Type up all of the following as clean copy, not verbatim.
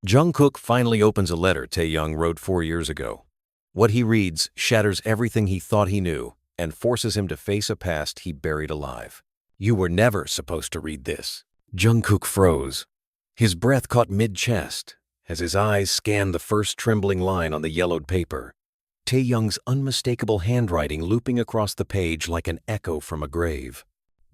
Jungkook finally opens a letter Taehyung wrote 4 years ago. What he reads shatters everything he thought he knew and forces him to face a past he buried alive. "You were never supposed to read this." Jungkook froze. His breath caught mid-chest as his eyes scanned the first trembling line on the yellowed paper. Taehyung's unmistakable handwriting looping across the page like an echo from a grave.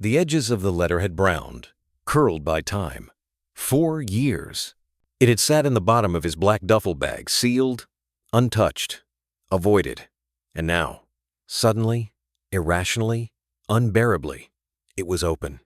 The edges of the letter had browned, curled by time. 4 years. It had sat in the bottom of his black duffel bag, sealed, untouched, avoided. And now, suddenly, irrationally, unbearably, it was open.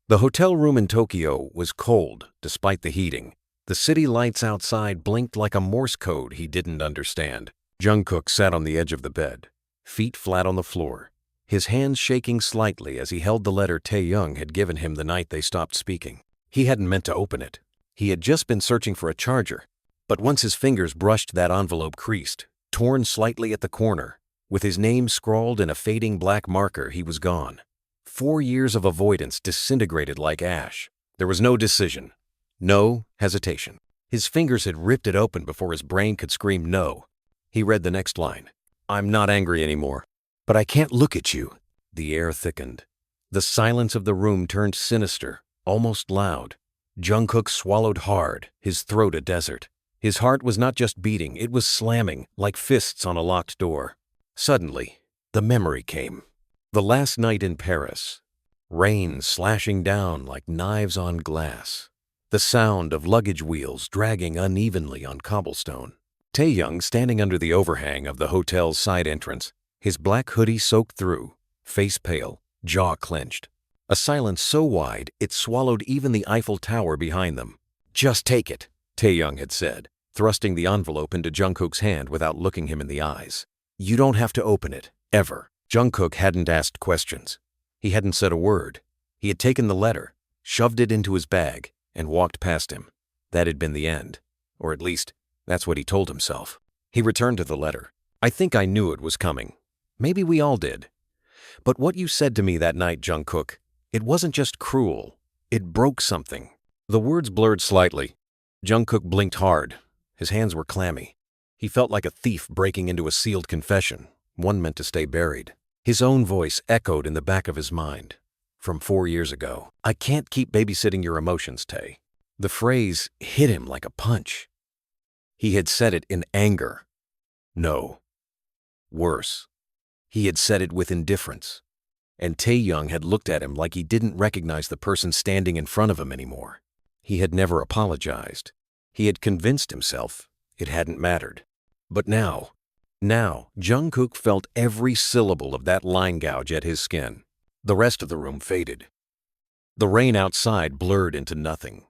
The hotel room in Tokyo was cold despite the heating. The city lights outside blinked like a Morse code he didn't understand. Jungkook sat on the edge of the bed, feet flat on the floor, his hands shaking slightly as he held the letter Taehyung had given him the night they stopped speaking. He hadn't meant to open it. He had just been searching for a charger. But once his fingers brushed that envelope creased, torn slightly at the corner, with his name scrawled in a fading black marker, he was gone. 4 years of avoidance disintegrated like ash. There was no decision, no hesitation. His fingers had ripped it open before his brain could scream no. He read the next line. "I'm not angry anymore, but I can't look at you." The air thickened. The silence of the room turned sinister, almost loud. Jungkook swallowed hard, his throat a desert. His heart was not just beating, it was slamming, like fists on a locked door. Suddenly, the memory came. The last night in Paris. Rain slashing down like knives on glass. The sound of luggage wheels dragging unevenly on cobblestone. Taehyung standing under the overhang of the hotel's side entrance, his black hoodie soaked through, face pale, jaw clenched. A silence so wide it swallowed even the Eiffel Tower behind them. "Just take it," Taehyung had said, thrusting the envelope into Jungkook's hand without looking him in the eyes. "You don't have to open it, ever." Jungkook hadn't asked questions. He hadn't said a word. He had taken the letter, shoved it into his bag, and walked past him. That had been the end. Or at least, that's what he told himself. He returned to the letter. "I think I knew it was coming. Maybe we all did. But what you said to me that night, Jungkook, it wasn't just cruel. It broke something." The words blurred slightly. Jungkook blinked hard. His hands were clammy. He felt like a thief breaking into a sealed confession, one meant to stay buried. His own voice echoed in the back of his mind. From 4 years ago. "I can't keep babysitting your emotions, Tae." The phrase hit him like a punch. He had said it in anger. No. Worse. He had said it with indifference. And Taehyung had looked at him like he didn't recognize the person standing in front of him anymore. He had never apologized. He had convinced himself it hadn't mattered. But now, Jungkook felt every syllable of that line gouge at his skin. The rest of the room faded. The rain outside blurred into nothing.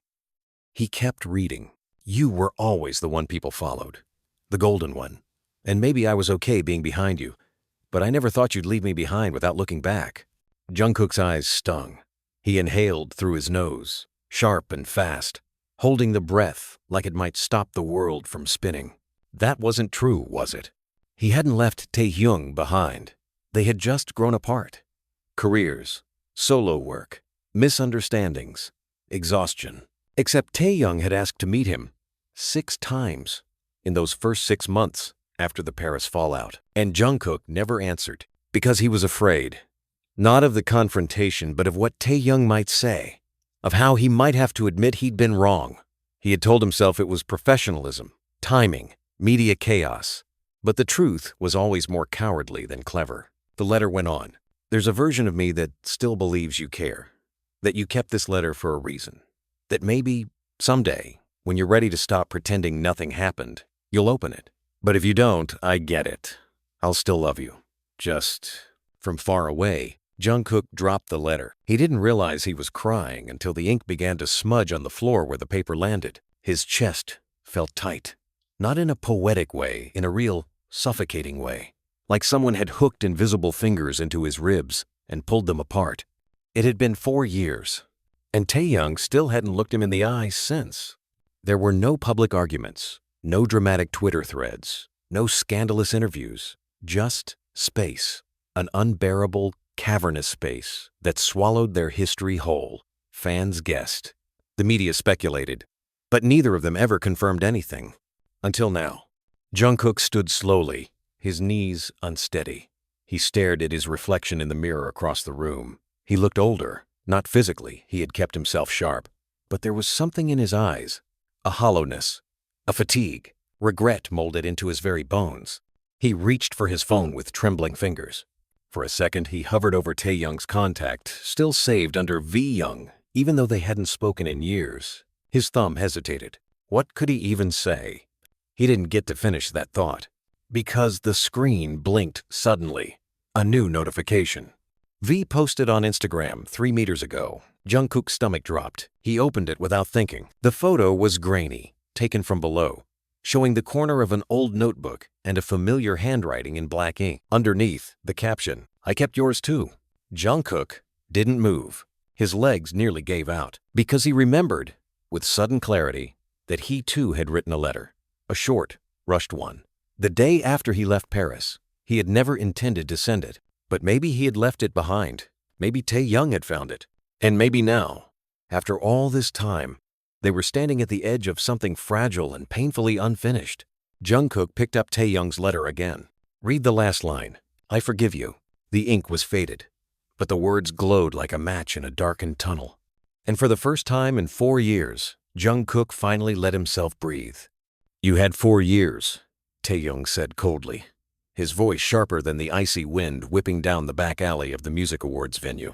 He kept reading. "You were always the one people followed. The golden one. And maybe I was okay being behind you, but I never thought you'd leave me behind without looking back." Jungkook's eyes stung. He inhaled through his nose, sharp and fast, holding the breath like it might stop the world from spinning. That wasn't true, was it? He hadn't left Taehyung behind. They had just grown apart. Careers, solo work, misunderstandings, exhaustion. Except Taehyung had asked to meet him 6 times in those first 6 months after the Paris fallout. And Jungkook never answered because he was afraid. Not of the confrontation, but of what Taehyung might say, of how he might have to admit he'd been wrong. He had told himself it was professionalism, timing, media chaos. But the truth was always more cowardly than clever. The letter went on. "There's a version of me that still believes you care, that you kept this letter for a reason, that maybe, someday, when you're ready to stop pretending nothing happened, you'll open it. But if you don't, I get it. I'll still love you. Just..." From far away, Jungkook dropped the letter. He didn't realize he was crying until the ink began to smudge on the floor where the paper landed. His chest felt tight. Not in a poetic way, in a real, suffocating way. Like someone had hooked invisible fingers into his ribs and pulled them apart. It had been 4 years, and Taehyung still hadn't looked him in the eye since. There were no public arguments, no dramatic Twitter threads, no scandalous interviews, just space. An unbearable, cavernous space that swallowed their history whole. Fans guessed. The media speculated. But neither of them ever confirmed anything. Until now. Jungkook stood slowly, his knees unsteady. He stared at his reflection in the mirror across the room. He looked older. Not physically, he had kept himself sharp. But there was something in his eyes. A hollowness. A fatigue. Regret molded into his very bones. He reached for his phone with trembling fingers. For a second, he hovered over Taehyung's contact, still saved under V-Young, even though they hadn't spoken in years. His thumb hesitated. What could he even say? He didn't get to finish that thought. Because the screen blinked suddenly. A new notification. V posted on Instagram 3 meters ago. Jungkook's stomach dropped. He opened it without thinking. The photo was grainy, taken from below, showing the corner of an old notebook and a familiar handwriting in black ink. Underneath, the caption, "I kept yours too." Jungkook didn't move. His legs nearly gave out, because he remembered, with sudden clarity, that he too had written a letter. A short, rushed one. The day after he left Paris. He had never intended to send it, but maybe he had left it behind. Maybe Taehyung had found it. And maybe now, after all this time, they were standing at the edge of something fragile and painfully unfinished. Jungkook picked up Taehyung's letter again. Read the last line. "I forgive you." The ink was faded, but the words glowed like a match in a darkened tunnel. And for the first time in 4 years, Jungkook finally let himself breathe. "You had 4 years," Taehyung said coldly, his voice sharper than the icy wind whipping down the back alley of the music awards venue.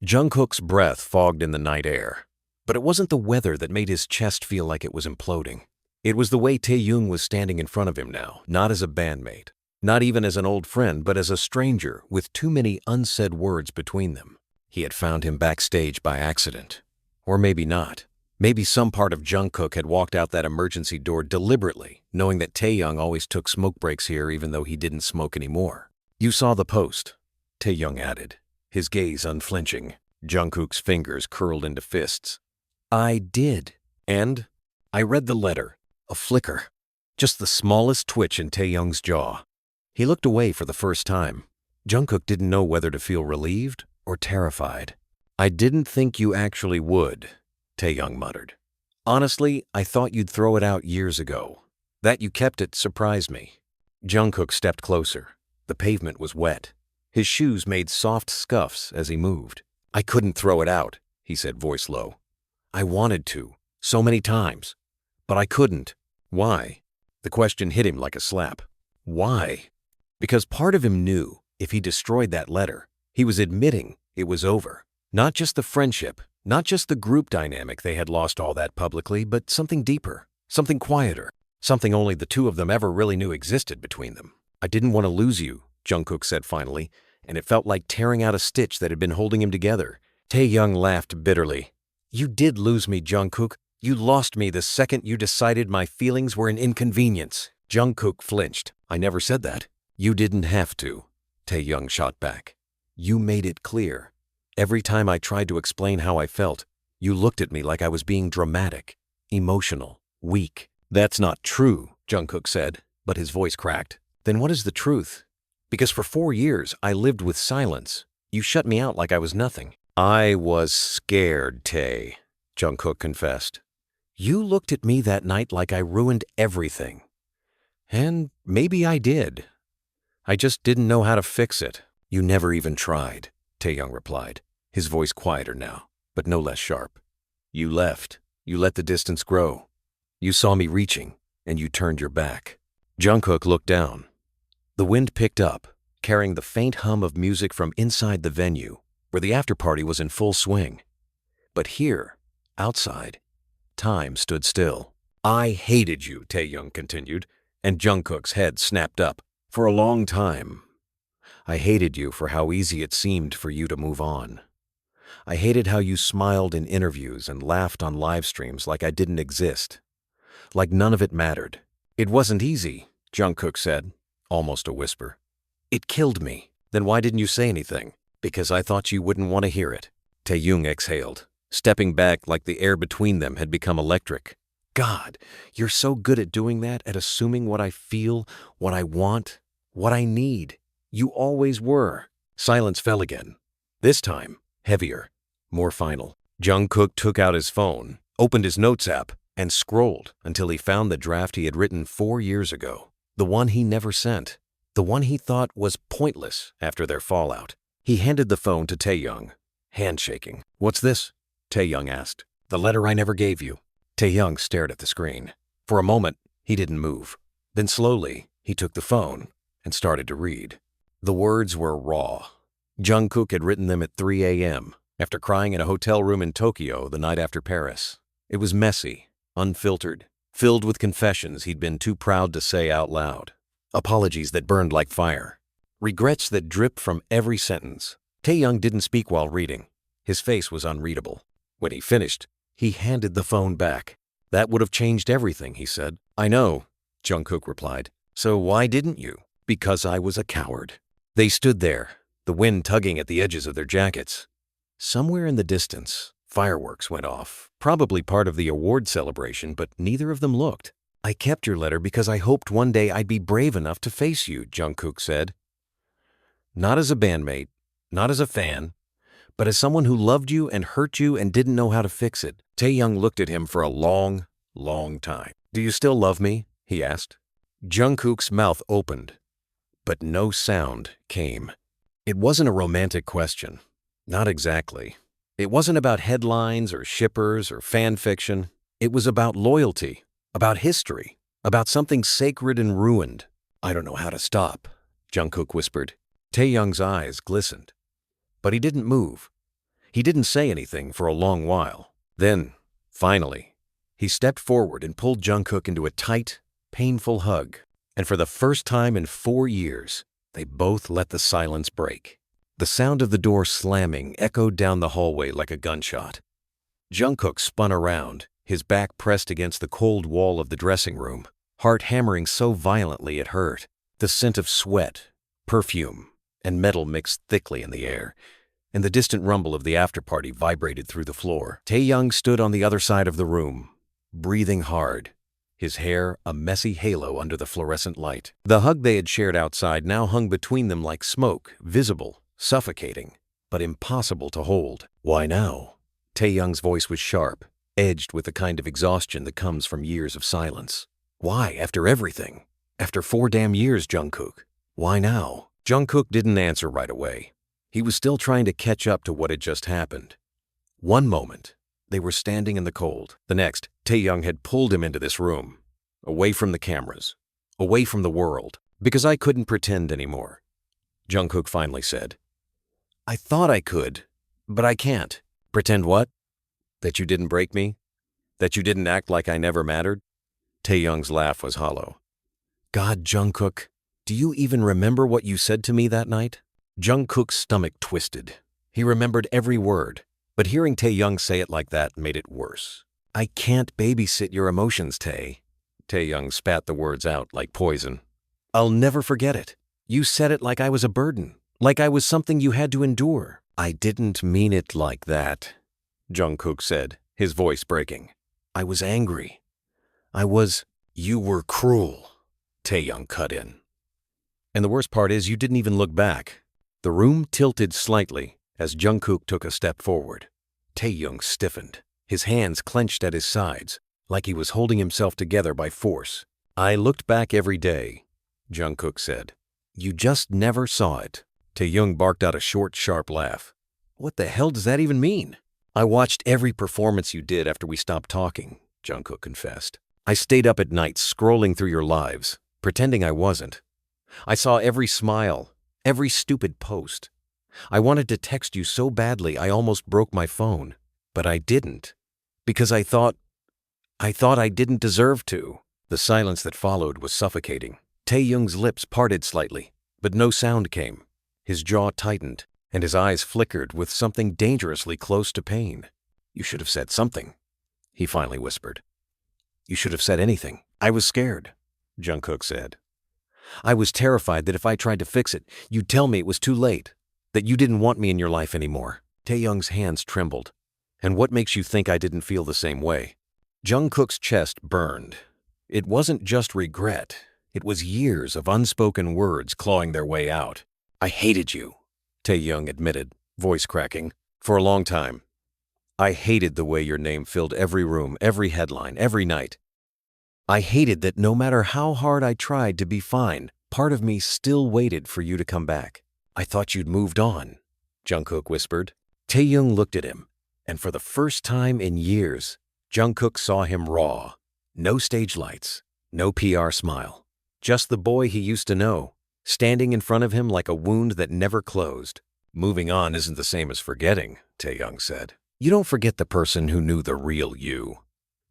Jungkook's breath fogged in the night air. But it wasn't the weather that made his chest feel like it was imploding. It was the way Taehyung was standing in front of him now, not as a bandmate, not even as an old friend, but as a stranger with too many unsaid words between them. He had found him backstage by accident. Or maybe not. Maybe some part of Jungkook had walked out that emergency door deliberately, knowing that Taehyung always took smoke breaks here even though he didn't smoke anymore. "You saw the post," Taehyung added, his gaze unflinching. Jungkook's fingers curled into fists. "I did. And I read the letter." A flicker. Just the smallest twitch in Taehyung's jaw. He looked away for the first time. Jungkook didn't know whether to feel relieved or terrified. "I didn't think you actually would," Taehyung muttered. "Honestly, I thought you'd throw it out years ago. That you kept it surprised me." Jungkook stepped closer. The pavement was wet. His shoes made soft scuffs as he moved. "I couldn't throw it out," he said, voice low. "I wanted to, so many times. But I couldn't." "Why?" The question hit him like a slap. Why? Because part of him knew if he destroyed that letter, he was admitting it was over. Not just the friendship, not just the group dynamic they had lost all that publicly, but something deeper, something quieter, something only the two of them ever really knew existed between them. "I didn't want to lose you," Jungkook said finally, and it felt like tearing out a stitch that had been holding him together. Taehyung laughed bitterly. "You did lose me, Jungkook. You lost me the second you decided my feelings were an inconvenience." Jungkook flinched. "I never said that." "You didn't have to," Taehyung shot back. "You made it clear. Every time I tried to explain how I felt, you looked at me like I was being dramatic, emotional, weak." "That's not true," Jungkook said, but his voice cracked. "Then what is the truth? Because for 4 years I lived with silence. You shut me out like I was nothing." "I was scared, Tae," Jungkook confessed. "You looked at me that night like I ruined everything. And maybe I did. I just didn't know how to fix it." "You never even tried," Taehyung replied, his voice quieter now, but no less sharp. "You left. You let the distance grow. You saw me reaching, and you turned your back." Jungkook looked down. The wind picked up, carrying the faint hum of music from inside the venue, where the after-party was in full swing. But here, outside, time stood still. "I hated you," Taehyung continued, and Jungkook's head snapped up. "For a long time. I hated you for how easy it seemed for you to move on. I hated how you smiled in interviews and laughed on live streams like I didn't exist. Like none of it mattered." "It wasn't easy," Jungkook said, almost a whisper. "It killed me." "Then why didn't you say anything?" "Because I thought you wouldn't want to hear it." Taehyung exhaled, stepping back like the air between them had become electric. "God, you're so good at doing that, at assuming what I feel, what I want, what I need. You always were." Silence fell again. This time, heavier, more final. Jungkook took out his phone, opened his notes app, and scrolled until he found the draft he had written 4 years ago, the one he never sent, the one he thought was pointless after their fallout. He handed the phone to Taehyung, handshaking. "What's this?" Taehyung asked. "The letter I never gave you." Taehyung stared at the screen. For a moment, he didn't move. Then slowly, he took the phone and started to read. The words were raw. Jungkook had written them at 3 a.m. after crying in a hotel room in Tokyo the night after Paris. It was messy, unfiltered, filled with confessions he'd been too proud to say out loud. Apologies that burned like fire. Regrets that dripped from every sentence. Taehyung didn't speak while reading. His face was unreadable. When he finished, he handed the phone back. "That would have changed everything," he said. "I know," Jungkook replied. "So why didn't you?" "Because I was a coward." They stood there, the wind tugging at the edges of their jackets. Somewhere in the distance, fireworks went off, probably part of the award celebration, but neither of them looked. "I kept your letter because I hoped one day I'd be brave enough to face you," Jungkook said. "Not as a bandmate, not as a fan, but as someone who loved you and hurt you and didn't know how to fix it." Taehyung looked at him for a long, long time. "Do you still love me?" he asked. Jungkook's mouth opened, but no sound came. It wasn't a romantic question. Not exactly. It wasn't about headlines or shippers or fan fiction. It was about loyalty, about history, about something sacred and ruined. "I don't know how to stop," Jungkook whispered. Taehyung's eyes glistened, but he didn't move. He didn't say anything for a long while. Then, finally, he stepped forward and pulled Jungkook into a tight, painful hug. And for the first time in 4 years, they both let the silence break. The sound of the door slamming echoed down the hallway like a gunshot. Jungkook spun around, his back pressed against the cold wall of the dressing room, heart hammering so violently it hurt. The scent of sweat, perfume, and metal mixed thickly in the air, and the distant rumble of the after-party vibrated through the floor. Taehyung stood on the other side of the room, breathing hard, his hair a messy halo under the fluorescent light. The hug they had shared outside now hung between them like smoke, visible, suffocating, but impossible to hold. "Why now?" Taehyung's voice was sharp, edged with the kind of exhaustion that comes from years of silence. "Why, after everything? After 4 damn years, Jungkook? Why now?" Jungkook didn't answer right away. He was still trying to catch up to what had just happened. One moment, they were standing in the cold. The next, Taehyung had pulled him into this room, away from the cameras, away from the world, because I couldn't pretend anymore. Jungkook finally said, "I thought I could, but I can't." "Pretend what? That you didn't break me? That you didn't act like I never mattered?" Taehyung's laugh was hollow. "God, Jungkook, do you even remember what you said to me that night?" Jungkook's stomach twisted. He remembered every word, but hearing Taehyung say it like that made it worse. "I can't babysit your emotions, Tae." Taehyung spat the words out like poison. "I'll never forget it. You said it like I was a burden, like I was something you had to endure." "I didn't mean it like that," Jungkook said, his voice breaking. "I was angry. You were cruel," Taehyung cut in. "And the worst part is you didn't even look back." The room tilted slightly as Jungkook took a step forward. Taehyung stiffened, his hands clenched at his sides, like he was holding himself together by force. "I looked back every day," Jungkook said. "You just never saw it." Taehyung barked out a short, sharp laugh. "What the hell does that even mean?" "I watched every performance you did after we stopped talking," Jungkook confessed. "I stayed up at night scrolling through your lives, pretending I wasn't. I saw every smile, every stupid post. I wanted to text you so badly I almost broke my phone, but I didn't, because I thought I didn't deserve to." The silence that followed was suffocating. Taehyung's lips parted slightly, but no sound came. His jaw tightened, and his eyes flickered with something dangerously close to pain. "You should have said something," he finally whispered. "You should have said anything." "I was scared," Jungkook said. "I was terrified that if I tried to fix it, you'd tell me it was too late, that you didn't want me in your life anymore." Taehyung's hands trembled. "And what makes you think I didn't feel the same way?" Jungkook's chest burned. It wasn't just regret. It was years of unspoken words clawing their way out. "I hated you," Taehyung admitted, voice cracking. "For a long time. I hated the way your name filled every room, every headline, every night. I hated that no matter how hard I tried to be fine, part of me still waited for you to come back. I thought you'd moved on, Jungkook whispered. Taehyung looked at him, and for the first time in years, Jungkook saw him raw. No stage lights, no PR smile. Just the boy he used to know, standing in front of him like a wound that never closed. Moving on isn't the same as forgetting, Taehyung said. You don't forget the person who knew the real you.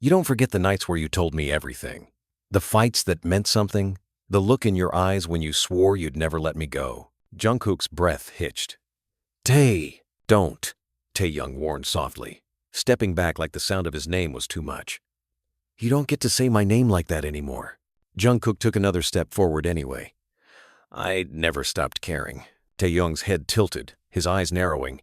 You don't forget the nights where you told me everything. The fights that meant something, the look in your eyes when you swore you'd never let me go. Jungkook's breath hitched. Tae, don't, Taehyung warned softly, stepping back like the sound of his name was too much. You don't get to say my name like that anymore. Jungkook took another step forward anyway. I never stopped caring. Taehyung's head tilted, his eyes narrowing.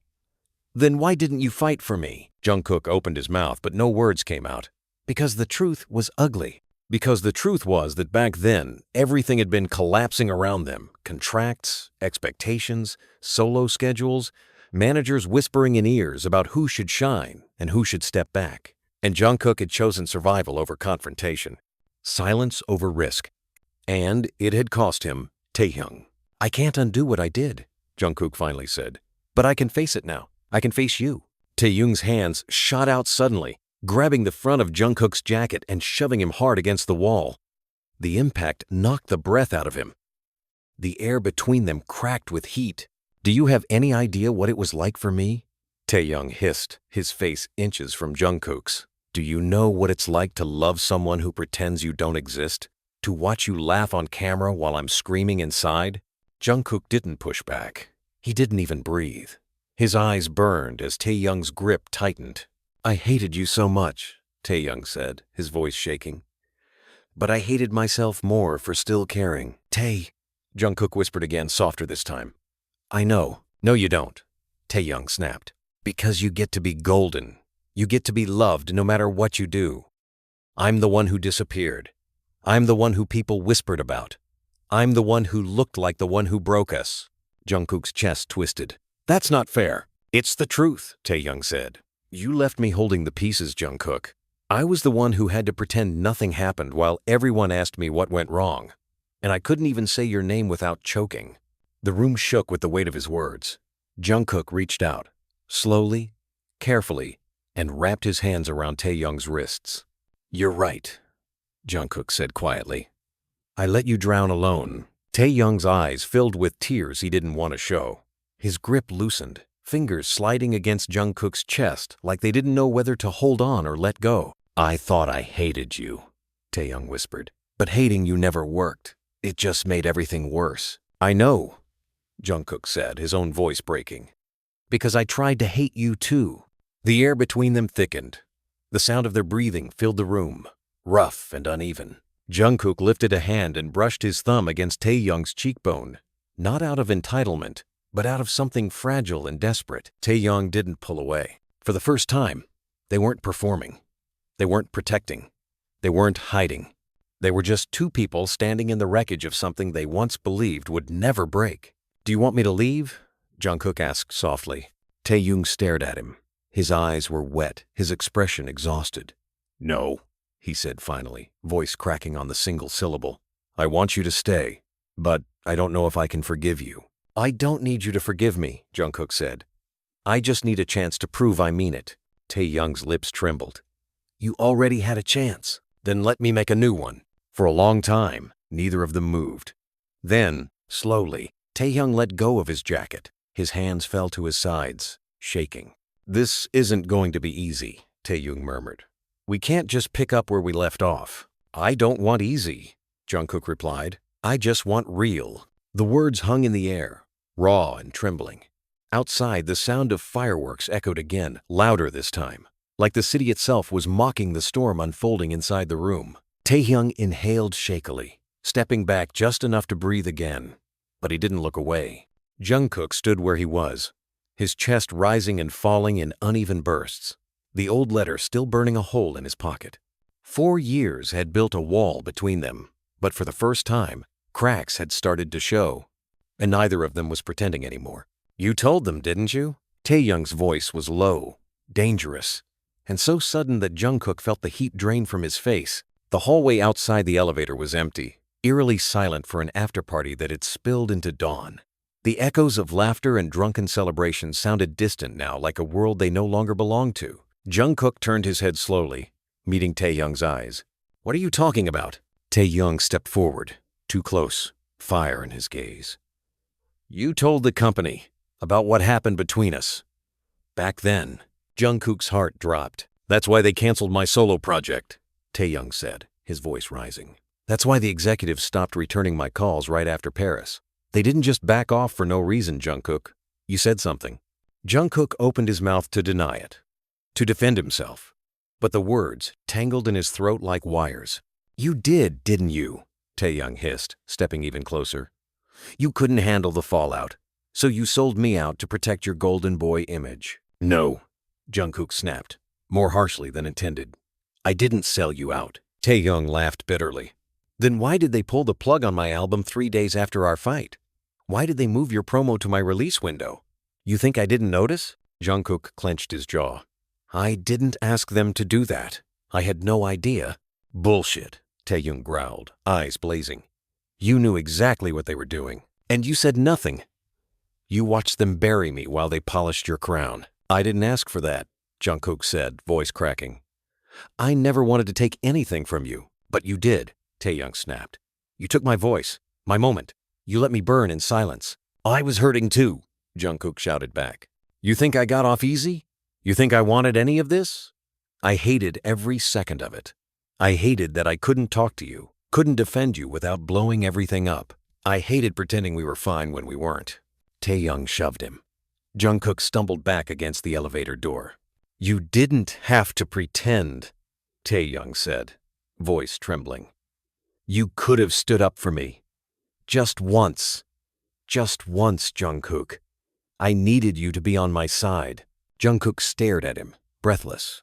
Then why didn't you fight for me? Jungkook opened his mouth, but no words came out. Because the truth was ugly. Because the truth was that back then, everything had been collapsing around them. Contracts, expectations, solo schedules, managers whispering in ears about who should shine and who should step back. And Jungkook had chosen survival over confrontation, silence over risk. And it had cost him Taehyung. I can't undo what I did, Jungkook finally said. But I can face it now. I can face you. Taehyung's hands shot out suddenly, grabbing the front of Jungkook's jacket and shoving him hard against the wall. The impact knocked the breath out of him. The air between them cracked with heat. Do you have any idea what it was like for me? Taehyung hissed, his face inches from Jungkook's. Do you know what it's like to love someone who pretends you don't exist? To watch you laugh on camera while I'm screaming inside? Jungkook didn't push back. He didn't even breathe. His eyes burned as Taehyung's grip tightened. I hated you so much, Taehyung said, his voice shaking. But I hated myself more for still caring. Tae, Jungkook whispered again, softer this time. I know. No, you don't, Taehyung snapped. Because you get to be golden. You get to be loved no matter what you do. I'm the one who disappeared. I'm the one who people whispered about. I'm the one who looked like the one who broke us. Jungkook's chest twisted. That's not fair. It's the truth, Taehyung said. You left me holding the pieces, Jungkook. I was the one who had to pretend nothing happened while everyone asked me what went wrong. And I couldn't even say your name without choking. The room shook with the weight of his words. Jungkook reached out, slowly, carefully, and wrapped his hands around Taehyung's wrists. You're right, Jungkook said quietly. I let you drown alone. Taehyung's eyes filled with tears he didn't want to show. His grip loosened, fingers sliding against Jungkook's chest like they didn't know whether to hold on or let go. I thought I hated you, Taehyung whispered. But hating you never worked. It just made everything worse. I know, Jungkook said, his own voice breaking. Because I tried to hate you too. The air between them thickened. The sound of their breathing filled the room, rough and uneven. Jungkook lifted a hand and brushed his thumb against Taehyung's cheekbone, not out of entitlement, but out of something fragile and desperate. Taehyung didn't pull away. For the first time, they weren't performing. They weren't protecting. They weren't hiding. They were just two people standing in the wreckage of something they once believed would never break. Do you want me to leave? Jungkook asked softly. Taehyung stared at him. His eyes were wet, his expression exhausted. No, he said finally, voice cracking on the single syllable. I want you to stay, but I don't know if I can forgive you. I don't need you to forgive me, Jungkook said. I just need a chance to prove I mean it. Taehyung's lips trembled. You already had a chance. Then let me make a new one. For a long time, neither of them moved. Then, slowly, Taehyung let go of his jacket. His hands fell to his sides, shaking. This isn't going to be easy, Taehyung murmured. We can't just pick up where we left off. I don't want easy, Jungkook replied. I just want real. The words hung in the air, raw and trembling. Outside, the sound of fireworks echoed again, louder this time, like the city itself was mocking the storm unfolding inside the room. Taehyung inhaled shakily, stepping back just enough to breathe again. But he didn't look away. Jungkook stood where he was, his chest rising and falling in uneven bursts, the old letter still burning a hole in his pocket. 4 years had built a wall between them, but for the first time, cracks had started to show, and neither of them was pretending anymore. You told them, didn't you? Taehyung's voice was low, dangerous, and so sudden that Jungkook felt the heat drain from his face. The hallway outside the elevator was empty, eerily silent for an after-party that had spilled into dawn. The echoes of laughter and drunken celebration sounded distant now, like a world they no longer belonged to. Jungkook turned his head slowly, meeting Taehyung's eyes. "What are you talking about?" Taehyung stepped forward, too close, fire in his gaze. "You told the company about what happened between us. Back then." Jungkook's heart dropped. "That's why they canceled my solo project," Taehyung said, his voice rising. "That's why the executives stopped returning my calls right after Paris. They didn't just back off for no reason, Jungkook. You said something." Jungkook opened his mouth to deny it, to defend himself, but the words tangled in his throat like wires. "You did, didn't you?" Taehyung hissed, stepping even closer. "You couldn't handle the fallout, so you sold me out to protect your golden boy image." "No," Jungkook snapped, more harshly than intended. "I didn't sell you out." Taehyung laughed bitterly. "Then why did they pull the plug on my album 3 days after our fight? Why did they move your promo to my release window? You think I didn't notice?" Jungkook clenched his jaw. "I didn't ask them to do that. I had no idea." "Bullshit," Taehyung growled, eyes blazing. "You knew exactly what they were doing, and you said nothing. You watched them bury me while they polished your crown." "I didn't ask for that," Jungkook said, voice cracking. "I never wanted to take anything from you, but you did," Taehyung snapped. "You took my voice, my moment. You let me burn in silence." "I was hurting too," Jungkook shouted back. "You think I got off easy? You think I wanted any of this? I hated every second of it. I hated that I couldn't talk to you, couldn't defend you without blowing everything up. I hated pretending we were fine when we weren't." Taehyung shoved him. Jungkook stumbled back against the elevator door. "You didn't have to pretend," Taehyung said, voice trembling. "You could have stood up for me. Just once. Just once, Jungkook. I needed you to be on my side." Jungkook stared at him, breathless.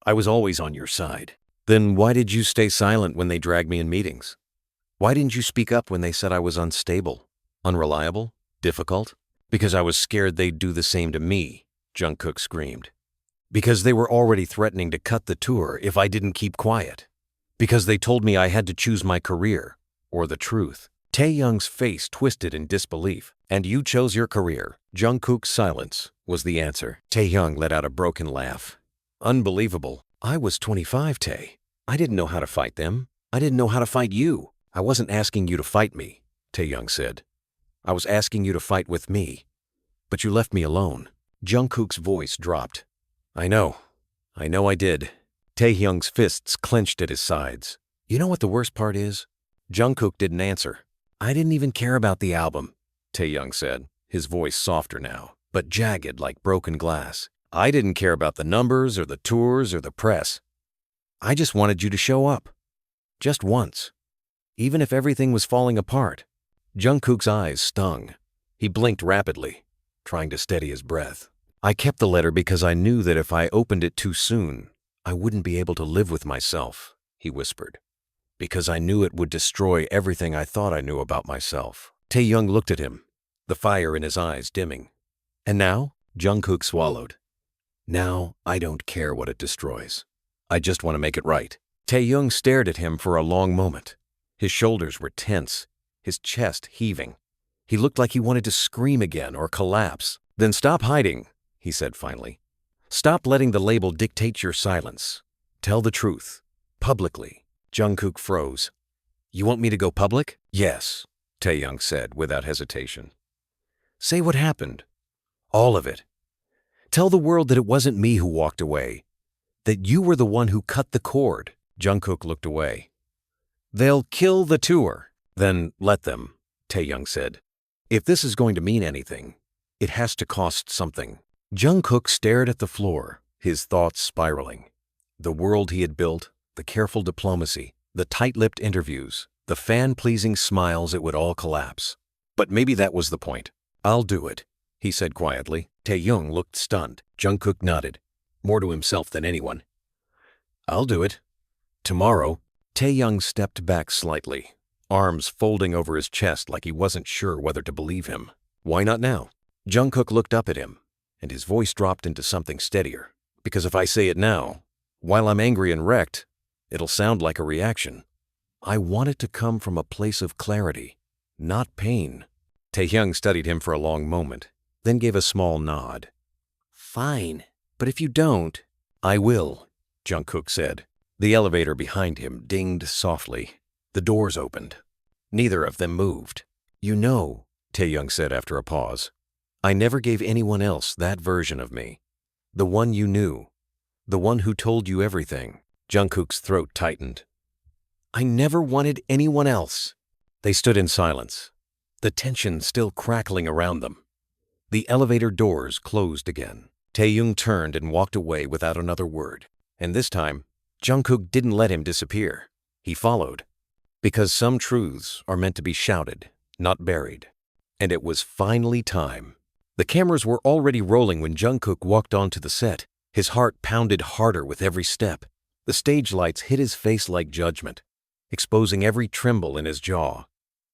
"I was always on your side." "Then why did you stay silent when they dragged me in meetings? Why didn't you speak up when they said I was unstable, unreliable, difficult?" "Because I was scared they'd do the same to me," Jungkook screamed. "Because they were already threatening to cut the tour if I didn't keep quiet. Because they told me I had to choose my career or the truth." Taehyung's face twisted in disbelief. "And you chose your career." Jungkook's silence was the answer. Taehyung let out a broken laugh. "Unbelievable. I was 25, Tae. I didn't know how to fight them. I didn't know how to fight you." "I wasn't asking you to fight me," Taehyung said. "I was asking you to fight with me. But you left me alone." Jungkook's voice dropped. I know I did." Taehyung's fists clenched at his sides. "You know what the worst part is?" Jungkook didn't answer. "I didn't even care about the album," Taehyung said, his voice softer now, but jagged like broken glass. "I didn't care about the numbers or the tours or the press. I just wanted you to show up. Just once. Even if everything was falling apart." Jungkook's eyes stung. He blinked rapidly, trying to steady his breath. "I kept the letter because I knew that if I opened it too soon, I wouldn't be able to live with myself," he whispered. "Because I knew it would destroy everything I thought I knew about myself." Taehyung looked at him, the fire in his eyes dimming. "And now?" Jungkook swallowed. "Now I don't care what it destroys. I just want to make it right." Taehyung stared at him for a long moment. His shoulders were tense, his chest heaving. He looked like he wanted to scream again or collapse. "Then stop hiding," he said finally. "Stop letting the label dictate your silence. Tell the truth, publicly." Jungkook froze. "You want me to go public?" "Yes," Taehyung said without hesitation. "Say what happened. All of it. Tell the world that it wasn't me who walked away, that you were the one who cut the cord." Jungkook looked away. "They'll kill the tour." "Then let them," Taehyung said. "If this is going to mean anything, it has to cost something." Jungkook stared at the floor, his thoughts spiraling. The world he had built, the careful diplomacy, the tight-lipped interviews, the fan-pleasing smiles, it would all collapse. But maybe that was the point. "I'll do it," he said quietly. Taehyung looked stunned. Jungkook nodded, more to himself than anyone. "I'll do it. Tomorrow." Taehyung stepped back slightly, arms folding over his chest like he wasn't sure whether to believe him. "Why not now?" Jungkook looked up at him, and his voice dropped into something steadier. Because if I say it now, while I'm angry and wrecked, it'll sound like a reaction. I want it to come from a place of clarity, not pain. Taehyung studied him for a long moment, then gave a small nod. Fine, but if you don't, I will, Jungkook said. The elevator behind him dinged softly. The doors opened. Neither of them moved. You know, Taehyung said after a pause, I never gave anyone else that version of me. The one you knew. The one who told you everything. Jungkook's throat tightened. I never wanted anyone else. They stood in silence, the tension still crackling around them. The elevator doors closed again. Taehyung turned and walked away without another word. And this time, Jungkook didn't let him disappear. He followed. Because some truths are meant to be shouted, not buried. And it was finally time. The cameras were already rolling when Jungkook walked onto the set. His heart pounded harder with every step. The stage lights hit his face like judgment, exposing every tremble in his jaw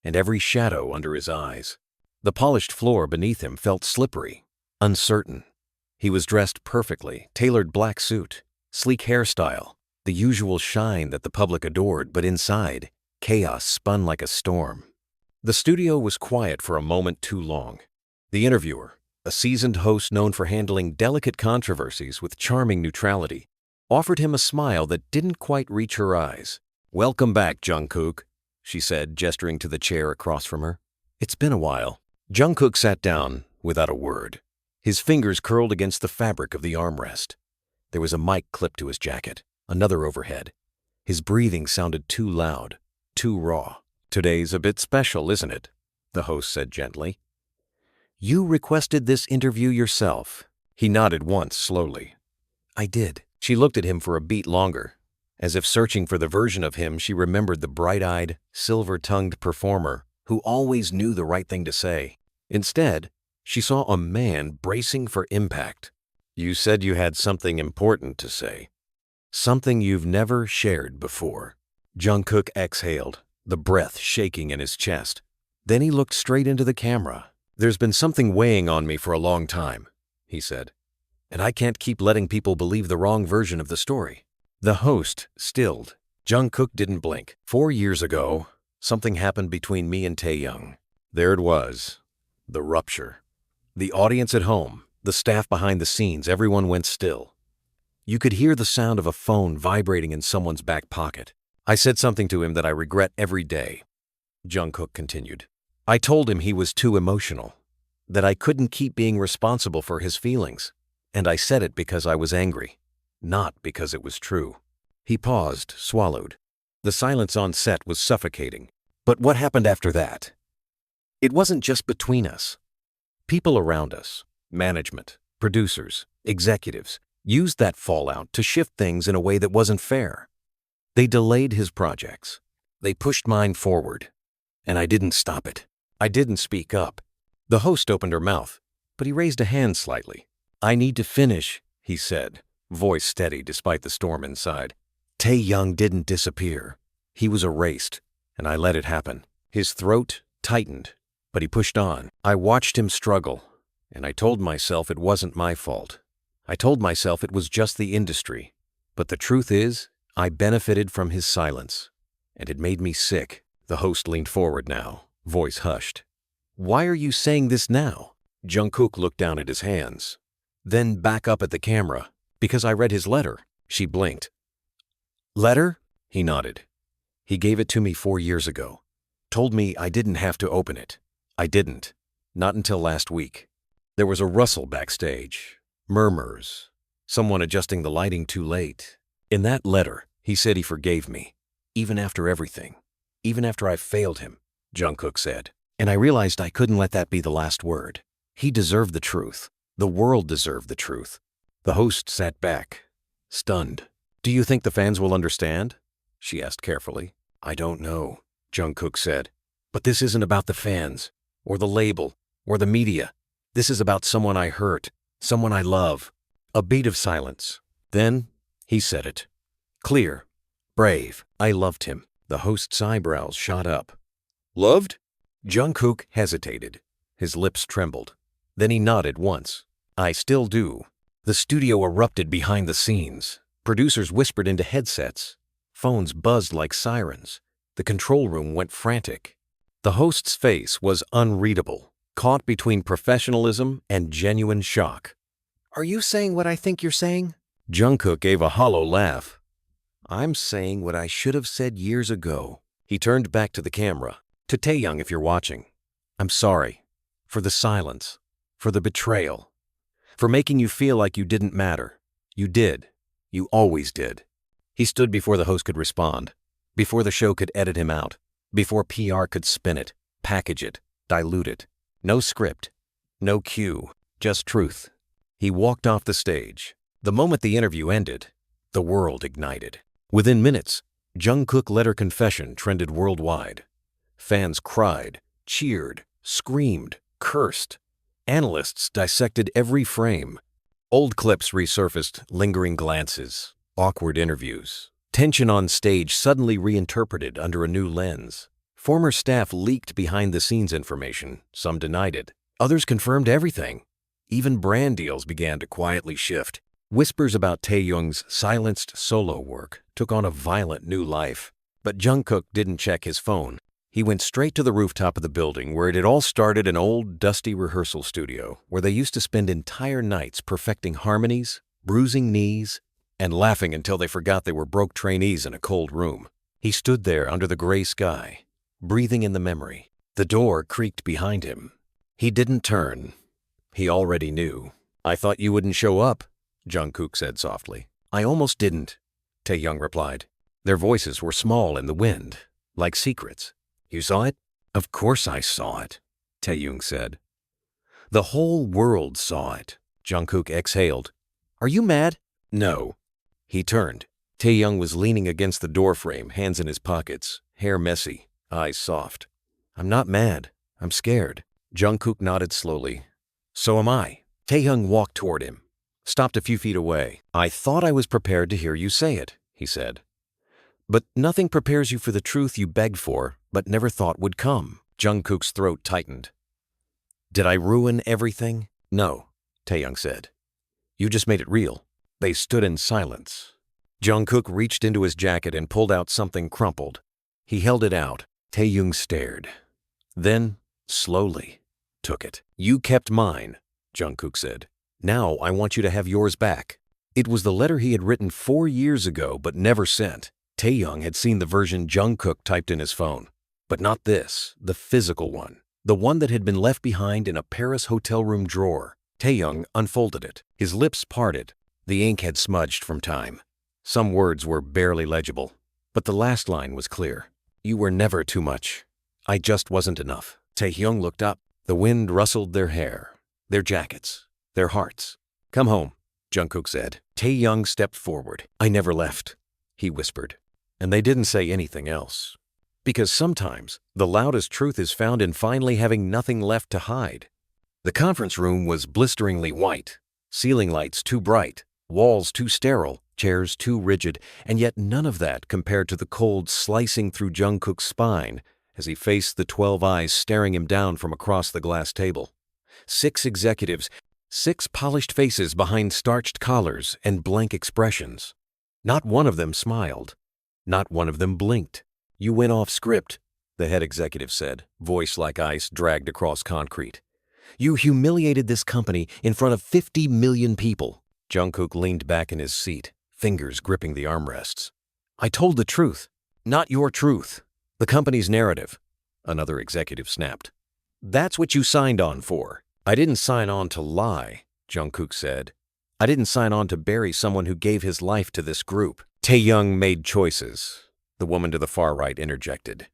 and every shadow under his eyes. The polished floor beneath him felt slippery, uncertain. He was dressed perfectly, tailored black suit, sleek hairstyle, the usual shine that the public adored, but inside, chaos spun like a storm. The studio was quiet for a moment too long. The interviewer, a seasoned host known for handling delicate controversies with charming neutrality, offered him a smile that didn't quite reach her eyes. Welcome back, Jungkook, she said, gesturing to the chair across from her. It's been a while. Jungkook sat down without a word. His fingers curled against the fabric of the armrest. There was a mic clipped to his jacket, another overhead. His breathing sounded too loud, too raw. Today's a bit special, isn't it? The host said gently. You requested this interview yourself. He nodded once, slowly. I did. She looked at him for a beat longer, as if searching for the version of him she remembered, the bright-eyed, silver-tongued performer who always knew the right thing to say. Instead, she saw a man bracing for impact. You said you had something important to say. Something you've never shared before. Jungkook exhaled, the breath shaking in his chest. Then he looked straight into the camera. There's been something weighing on me for a long time, he said. And I can't keep letting people believe the wrong version of the story. The host stilled. Jungkook didn't blink. 4 years ago, something happened between me and Taehyung. There it was. The rupture. The audience at home, the staff behind the scenes, everyone went still. You could hear the sound of a phone vibrating in someone's back pocket. I said something to him that I regret every day, Jungkook continued. I told him he was too emotional, that I couldn't keep being responsible for his feelings. And I said it because I was angry, not because it was true. He paused, swallowed. The silence on set was suffocating. But what happened after that? It wasn't just between us. People around us, management, producers, executives, used that fallout to shift things in a way that wasn't fair. They delayed his projects. They pushed mine forward. And I didn't stop it. I didn't speak up. The host opened her mouth, but he raised a hand slightly. I need to finish, he said, voice steady despite the storm inside. Taehyung didn't disappear. He was erased, and I let it happen. His throat tightened, but he pushed on. I watched him struggle, and I told myself it wasn't my fault. I told myself it was just the industry. But the truth is, I benefited from his silence, and it made me sick. The host leaned forward now, voice hushed. Why are you saying this now? Jungkook looked down at his hands, then back up at the camera. Because I read his letter. She blinked. Letter? He nodded. He gave it to me 4 years ago. Told me I didn't have to open it. I didn't. Not until last week. There was a rustle backstage. Murmurs. Someone adjusting the lighting too late. In that letter, he said he forgave me. Even after everything. Even after I failed him, Jungkook said. And I realized I couldn't let that be the last word. He deserved the truth. The world deserved the truth. The host sat back, stunned. Do you think the fans will understand? She asked carefully. I don't know, Jungkook said. But this isn't about the fans, or the label, or the media. This is about someone I hurt, someone I love. A beat of silence. Then he said it. Clear, brave. I loved him. The host's eyebrows shot up. Loved? Jungkook hesitated. His lips trembled. Then he nodded once. I still do. The studio erupted behind the scenes. Producers whispered into headsets. Phones buzzed like sirens. The control room went frantic. The host's face was unreadable, caught between professionalism and genuine shock. Are you saying what I think you're saying? Jungkook gave a hollow laugh. I'm saying what I should have said years ago. He turned back to the camera. To Taehyung, if you're watching. I'm sorry. For the silence. For the betrayal. For making you feel like you didn't matter. You did. You always did. He stood before the host could respond. Before the show could edit him out. Before PR could spin it, package it, dilute it. No script. No cue. Just truth. He walked off the stage. The moment the interview ended, the world ignited. Within minutes, Jungkook letter confession trended worldwide. Fans cried, cheered, screamed, cursed. Analysts dissected every frame. Old clips resurfaced, lingering glances, awkward interviews. Tension on stage suddenly reinterpreted under a new lens. Former staff leaked behind-the-scenes information. Some denied it. Others confirmed everything. Even brand deals began to quietly shift. Whispers about Taehyung's silenced solo work took on a violent new life. But Jungkook didn't check his phone. He went straight to the rooftop of the building where it had all started, an old, dusty rehearsal studio where they used to spend entire nights perfecting harmonies, bruising knees, and laughing until they forgot they were broke trainees in a cold room. He stood there under the gray sky, breathing in the memory. The door creaked behind him. He didn't turn. He already knew. I thought you wouldn't show up, Jungkook said softly. I almost didn't, Taehyung replied. Their voices were small in the wind, like secrets. You saw it? Of course I saw it, Taehyung said. The whole world saw it, Jungkook exhaled. Are you mad? No. He turned. Taehyung was leaning against the doorframe, hands in his pockets, hair messy, eyes soft. I'm not mad. I'm scared. Jungkook nodded slowly. So am I. Taehyung walked toward him, stopped a few feet away. I thought I was prepared to hear you say it, he said. But nothing prepares you for the truth you begged for, but never thought would come. Jungkook's throat tightened. Did I ruin everything? No, Taehyung said. You just made it real. They stood in silence. Jungkook reached into his jacket and pulled out something crumpled. He held it out. Taehyung stared. Then, slowly, took it. You kept mine, Jungkook said. Now I want you to have yours back. It was the letter he had written 4 years ago but never sent. Taehyung had seen the version Jungkook typed in his phone. But not this, the physical one. The one that had been left behind in a Paris hotel room drawer. Taehyung unfolded it. His lips parted. The ink had smudged from time. Some words were barely legible. But the last line was clear. You were never too much. I just wasn't enough. Taehyung looked up. The wind rustled their hair, their jackets, their hearts. Come home, Jungkook said. Taehyung stepped forward. I never left, he whispered. And they didn't say anything else. Because sometimes the loudest truth is found in finally having nothing left to hide. The conference room was blisteringly white, ceiling lights too bright, walls too sterile, chairs too rigid, and yet none of that compared to the cold slicing through Jungkook's spine as he faced the 12 eyes staring him down from across the glass table. 6 executives, 6 polished faces behind starched collars and blank expressions. Not one of them smiled. Not one of them blinked. You went off script, the head executive said, voice like ice dragged across concrete. You humiliated this company in front of 50 million people. Jungkook leaned back in his seat, fingers gripping the armrests. I told the truth, not your truth. The company's narrative, another executive snapped. That's what you signed on for. I didn't sign on to lie, Jungkook said. I didn't sign on to bury someone who gave his life to this group. Taehyung made choices, the woman to the far right interjected.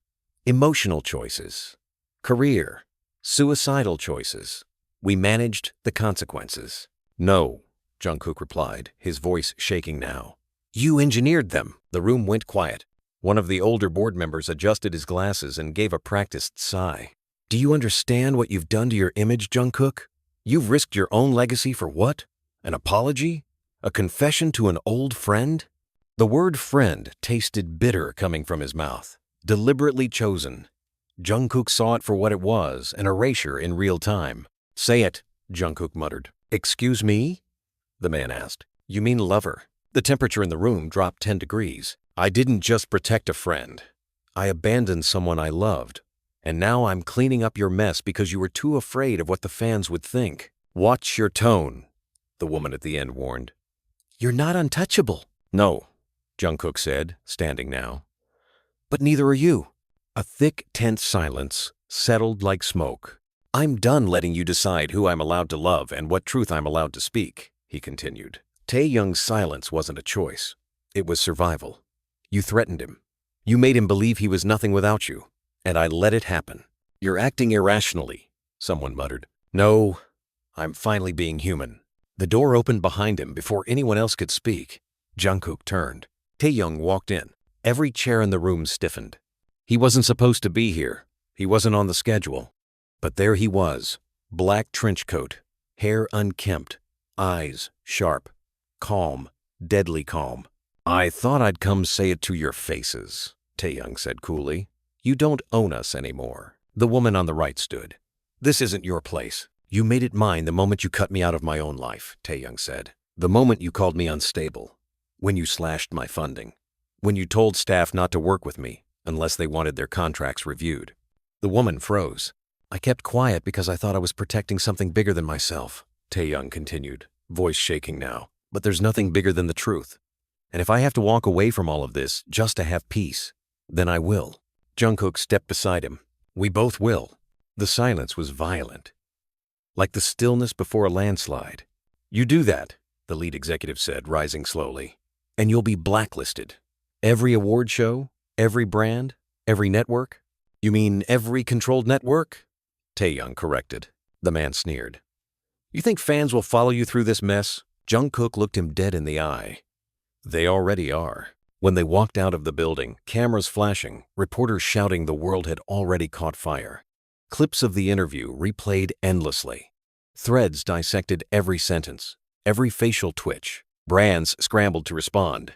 Emotional choices. Career. Suicidal choices. We managed the consequences. No, Jungkook replied, his voice shaking now. You engineered them. The room went quiet. One of the older board members adjusted his glasses and gave a practiced sigh. Do you understand what you've done to your image, Jungkook? You've risked your own legacy for what? An apology? A confession to an old friend? The word friend tasted bitter coming from his mouth, deliberately chosen. Jungkook saw it for what it was, an erasure in real time. Say it, Jungkook muttered. "Excuse me?" the man asked. "You mean lover?" The temperature in the room dropped 10 degrees. "I didn't just protect a friend. I abandoned someone I loved. And now I'm cleaning up your mess because you were too afraid of what the fans would think." "Watch your tone," the woman at the end warned. "You're not untouchable." "No," Jungkook said, standing now. "But neither are you." A thick, tense silence settled like smoke. "I'm done letting you decide who I'm allowed to love and what truth I'm allowed to speak," he continued. Taehyung's silence wasn't a choice. It was survival. "You threatened him. You made him believe he was nothing without you. And I let it happen." "You're acting irrationally," someone muttered. "No, I'm finally being human." The door opened behind him before anyone else could speak. Jungkook turned. Taehyung walked in. Every chair in the room stiffened. He wasn't supposed to be here. He wasn't on the schedule. But there he was, black trench coat, hair unkempt, eyes sharp, calm, deadly calm. "I thought I'd come say it to your faces," Taehyung said coolly. "You don't own us anymore." The woman on the right stood. "This isn't your place. You made it mine the moment you cut me out of my own life," Taehyung said. "The moment you called me unstable. When you slashed my funding. When you told staff not to work with me unless they wanted their contracts reviewed." The woman froze. "I kept quiet because I thought I was protecting something bigger than myself," Taehyung continued, voice shaking now. "But there's nothing bigger than the truth. And if I have to walk away from all of this just to have peace, then I will." Jungkook stepped beside him. "We both will." The silence was violent, like the stillness before a landslide. "You do that," the lead executive said, rising slowly, "and you'll be blacklisted. Every award show, every brand, every network." "You mean every controlled network?" Taehyung corrected. The man sneered. "You think fans will follow you through this mess?" Jungkook looked him dead in the eye. "They already are." When they walked out of the building, cameras flashing, reporters shouting the world had already caught fire. Clips of the interview replayed endlessly. Threads dissected every sentence, every facial twitch. Brands scrambled to respond.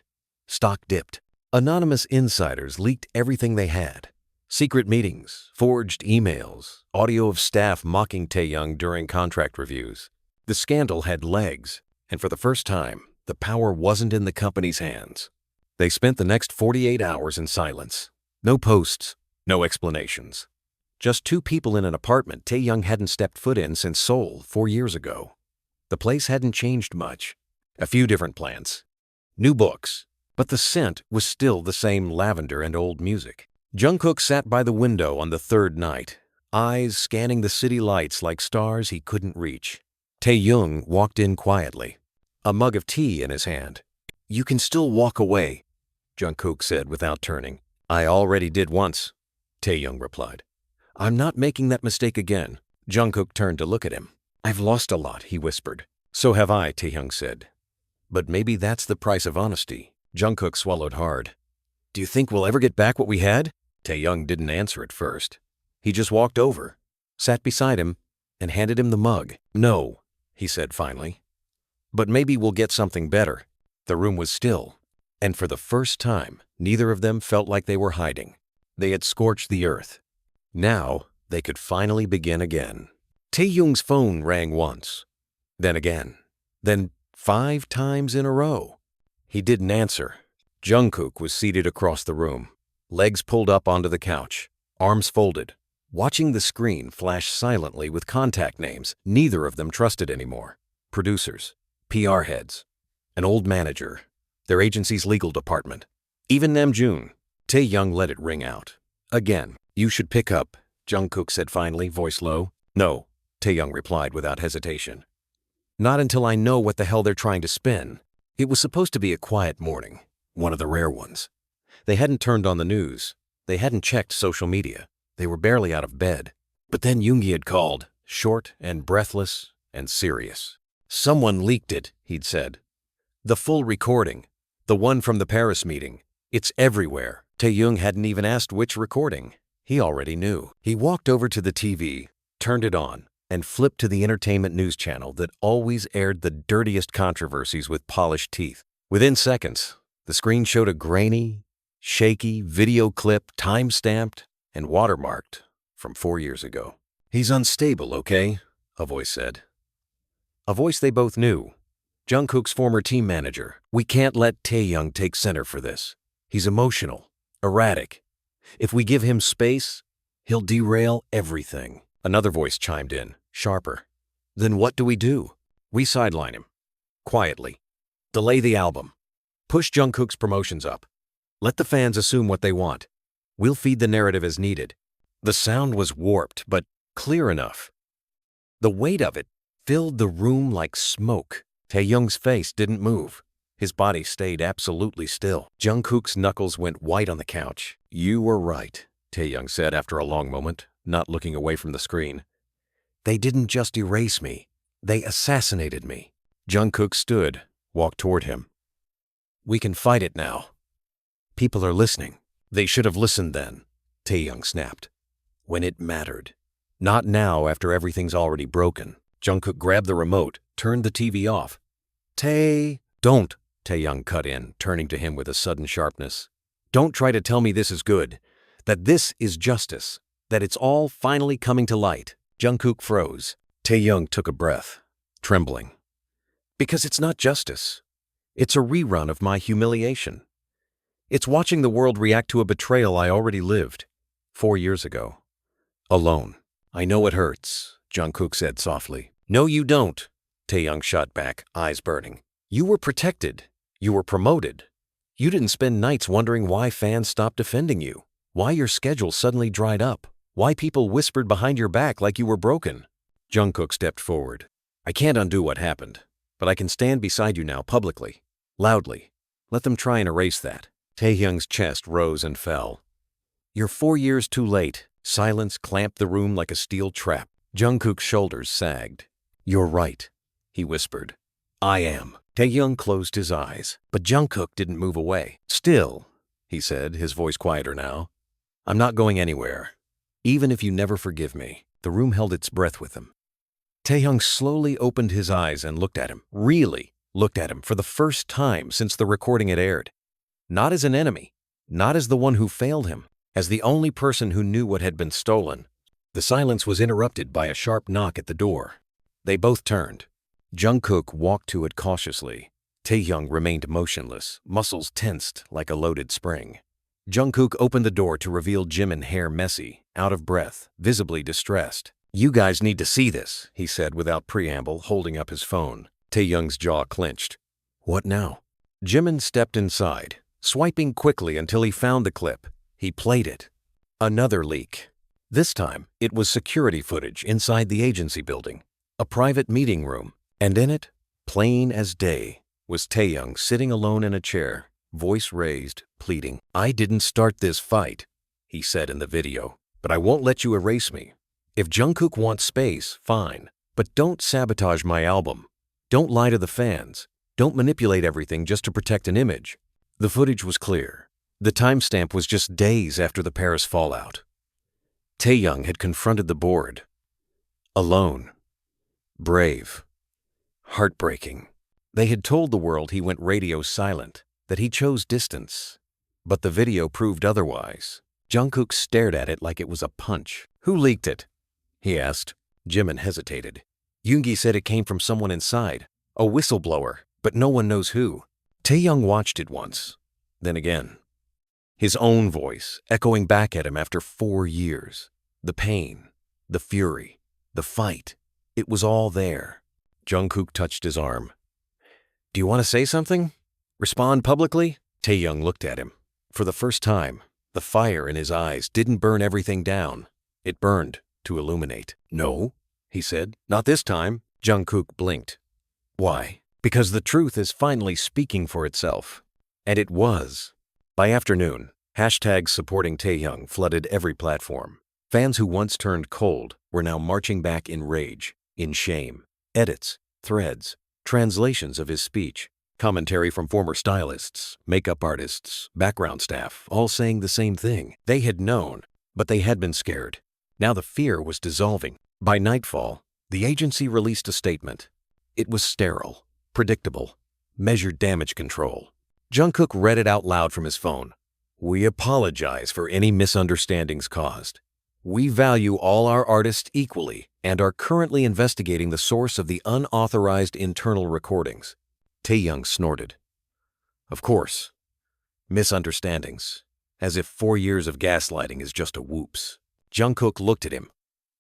Stock dipped. Anonymous insiders leaked everything they had. Secret meetings, forged emails, audio of staff mocking Taehyung during contract reviews. The scandal had legs, and for the first time, the power wasn't in the company's hands. They spent the next 48 hours in silence. No posts, no explanations. Just two people in an apartment Taehyung hadn't stepped foot in since Seoul 4 years ago. The place hadn't changed much. A few different plants. New books. But the scent was still the same lavender and old music. Jungkook sat by the window on the third night, eyes scanning the city lights like stars he couldn't reach. Taehyung walked in quietly, a mug of tea in his hand. "You can still walk away," Jungkook said without turning. "I already did once," Taehyung replied. "I'm not making that mistake again." Jungkook turned to look at him. "I've lost a lot," he whispered. "So have I," Taehyung said. "But maybe that's the price of honesty." Jungkook swallowed hard. "Do you think we'll ever get back what we had?" Taehyung didn't answer at first. He just walked over, sat beside him, and handed him the mug. "No," he said finally. "But maybe we'll get something better." The room was still, and for the first time, neither of them felt like they were hiding. They had scorched the earth. Now, they could finally begin again. Taehyung's phone rang once, then again, then 5 times in a row. He didn't answer. Jungkook was seated across the room, legs pulled up onto the couch, arms folded, watching the screen flash silently with contact names neither of them trusted anymore. Producers, PR heads, an old manager, their agency's legal department, even Namjoon. Taehyung let it ring out. Again. "You should pick up," Jungkook said finally, voice low. "No," Taehyung replied without hesitation. "Not until I know what the hell they're trying to spin." It was supposed to be a quiet morning, one of the rare ones. They hadn't turned on the news. They hadn't checked social media. They were barely out of bed. But then Yoongi had called, short and breathless and serious. "Someone leaked it," he'd said. "The full recording. The one from the Paris meeting. It's everywhere." Taehyung hadn't even asked which recording. He already knew. He walked over to the TV, turned it on, and flipped to the entertainment news channel that always aired the dirtiest controversies with polished teeth. Within seconds, the screen showed a grainy, shaky video clip time-stamped and watermarked from 4 years ago. "He's unstable, okay?" a voice said. A voice they both knew. Jungkook's former team manager. We can't let Taehyung take center for this. He's emotional, erratic. If we give him space, he'll derail everything. Another voice chimed in, sharper. Then what do? We sideline him. Quietly. Delay the album. Push Jungkook's promotions up. Let the fans assume what they want. We'll feed the narrative as needed. The sound was warped, but clear enough. The weight of it filled the room like smoke. Taehyung's face didn't move. His body stayed absolutely still. Jungkook's knuckles went white on the couch. You were right, Taehyung said after a long moment, not looking away from the screen. They didn't just erase me. They assassinated me. Jungkook stood, walked toward him. We can fight it now. People are listening. They should have listened then, Taehyung snapped. When it mattered. Not now after everything's already broken. Jungkook grabbed the remote, turned the TV off. Don't, Taehyung cut in, turning to him with a sudden sharpness. Don't try to tell me this is good, that this is justice, that it's all finally coming to light. Jungkook froze. Taehyung took a breath, trembling. Because it's not justice. It's a rerun of my humiliation. It's watching the world react to a betrayal I already lived 4 years ago. Alone. I know it hurts, Jungkook said softly. No, you don't, Taehyung shot back, eyes burning. You were protected. You were promoted. You didn't spend nights wondering why fans stopped defending you, why your schedule suddenly dried up, why people whispered behind your back like you were broken. Jungkook stepped forward. I can't undo what happened, but I can stand beside you now publicly, loudly. Let them try and erase that. Taehyung's chest rose and fell. You're 4 years too late. Silence clamped the room like a steel trap. Jungkook's shoulders sagged. You're right, he whispered. I am. Taehyung closed his eyes, but Jungkook didn't move away. Still, he said, his voice quieter now, I'm not going anywhere. Even if you never forgive me. The room held its breath with him. Taehyung slowly opened his eyes and looked at him. Really looked at him for the first time since the recording had aired. Not as an enemy, not as the one who failed him, as the only person who knew what had been stolen. The silence was interrupted by a sharp knock at the door. They both turned. Jungkook walked to it cautiously. Taehyung remained motionless, muscles tensed like a loaded spring. Jungkook opened the door to reveal Jimin, hair messy, out of breath, visibly distressed. You guys need to see this, he said without preamble, holding up his phone. Taehyung's jaw clenched. What now? Jimin stepped inside, swiping quickly until he found the clip. He played it. Another leak. This time, it was security footage inside the agency building. A private meeting room. And in it, plain as day, was Taehyung sitting alone in a chair, voice raised, pleading. I didn't start this fight, he said in the video, but I won't let you erase me. If Jungkook wants space, fine, but don't sabotage my album. Don't lie to the fans. Don't manipulate everything just to protect an image. The footage was clear. The timestamp was just days after the Paris fallout. Taehyung had confronted the board. Alone. Brave. Heartbreaking. They had told the world he went radio silent, that he chose distance. But the video proved otherwise. Jungkook stared at it like it was a punch. Who leaked it? He asked. Jimin hesitated. Yoongi said it came from someone inside, a whistleblower, but no one knows who. Taehyung watched it once, then again. His own voice echoing back at him after 4 years. The pain, the fury, the fight. It was all there. Jungkook touched his arm. Do you want to say something? Respond publicly? Taehyung looked at him. For the first time, the fire in his eyes didn't burn everything down. It burned to illuminate. No, he said. Not this time. Jungkook blinked. Why? Because the truth is finally speaking for itself. And it was. By afternoon, hashtags supporting Taehyung flooded every platform. Fans who once turned cold were now marching back in rage, in shame. Edits, threads, translations of his speech, commentary from former stylists, makeup artists, background staff, all saying the same thing. They had known, but they had been scared. Now the fear was dissolving. By nightfall, the agency released a statement. It was sterile, predictable, measured damage control. Jungkook read it out loud from his phone. We apologize for any misunderstandings caused. We value all our artists equally and are currently investigating the source of the unauthorized internal recordings. Taehyung snorted. Of course. Misunderstandings. As if 4 years of gaslighting is just a whoops. Jungkook looked at him.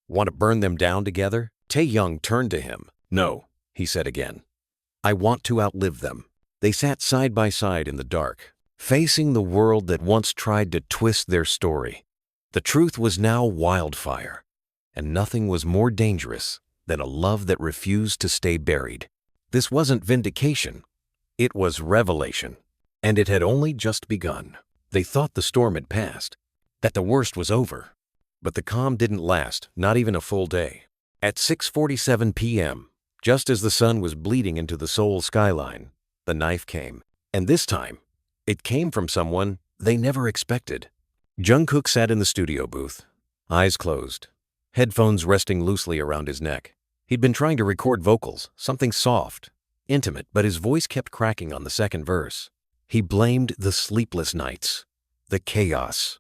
Want to burn them down together? Taehyung turned to him. No, he said again. I want to outlive them. They sat side by side in the dark, facing the world that once tried to twist their story. The truth was now wildfire, and nothing was more dangerous than a love that refused to stay buried. This wasn't vindication. It was revelation, and it had only just begun. They thought the storm had passed, that the worst was over. But the calm didn't last, not even a full day. At 6:47 p.m., just as the sun was bleeding into the Seoul skyline, the knife came. And this time, it came from someone they never expected. Jungkook sat in the studio booth, eyes closed, headphones resting loosely around his neck. He'd been trying to record vocals, something soft, intimate, but his voice kept cracking on the second verse. He blamed the sleepless nights, the chaos,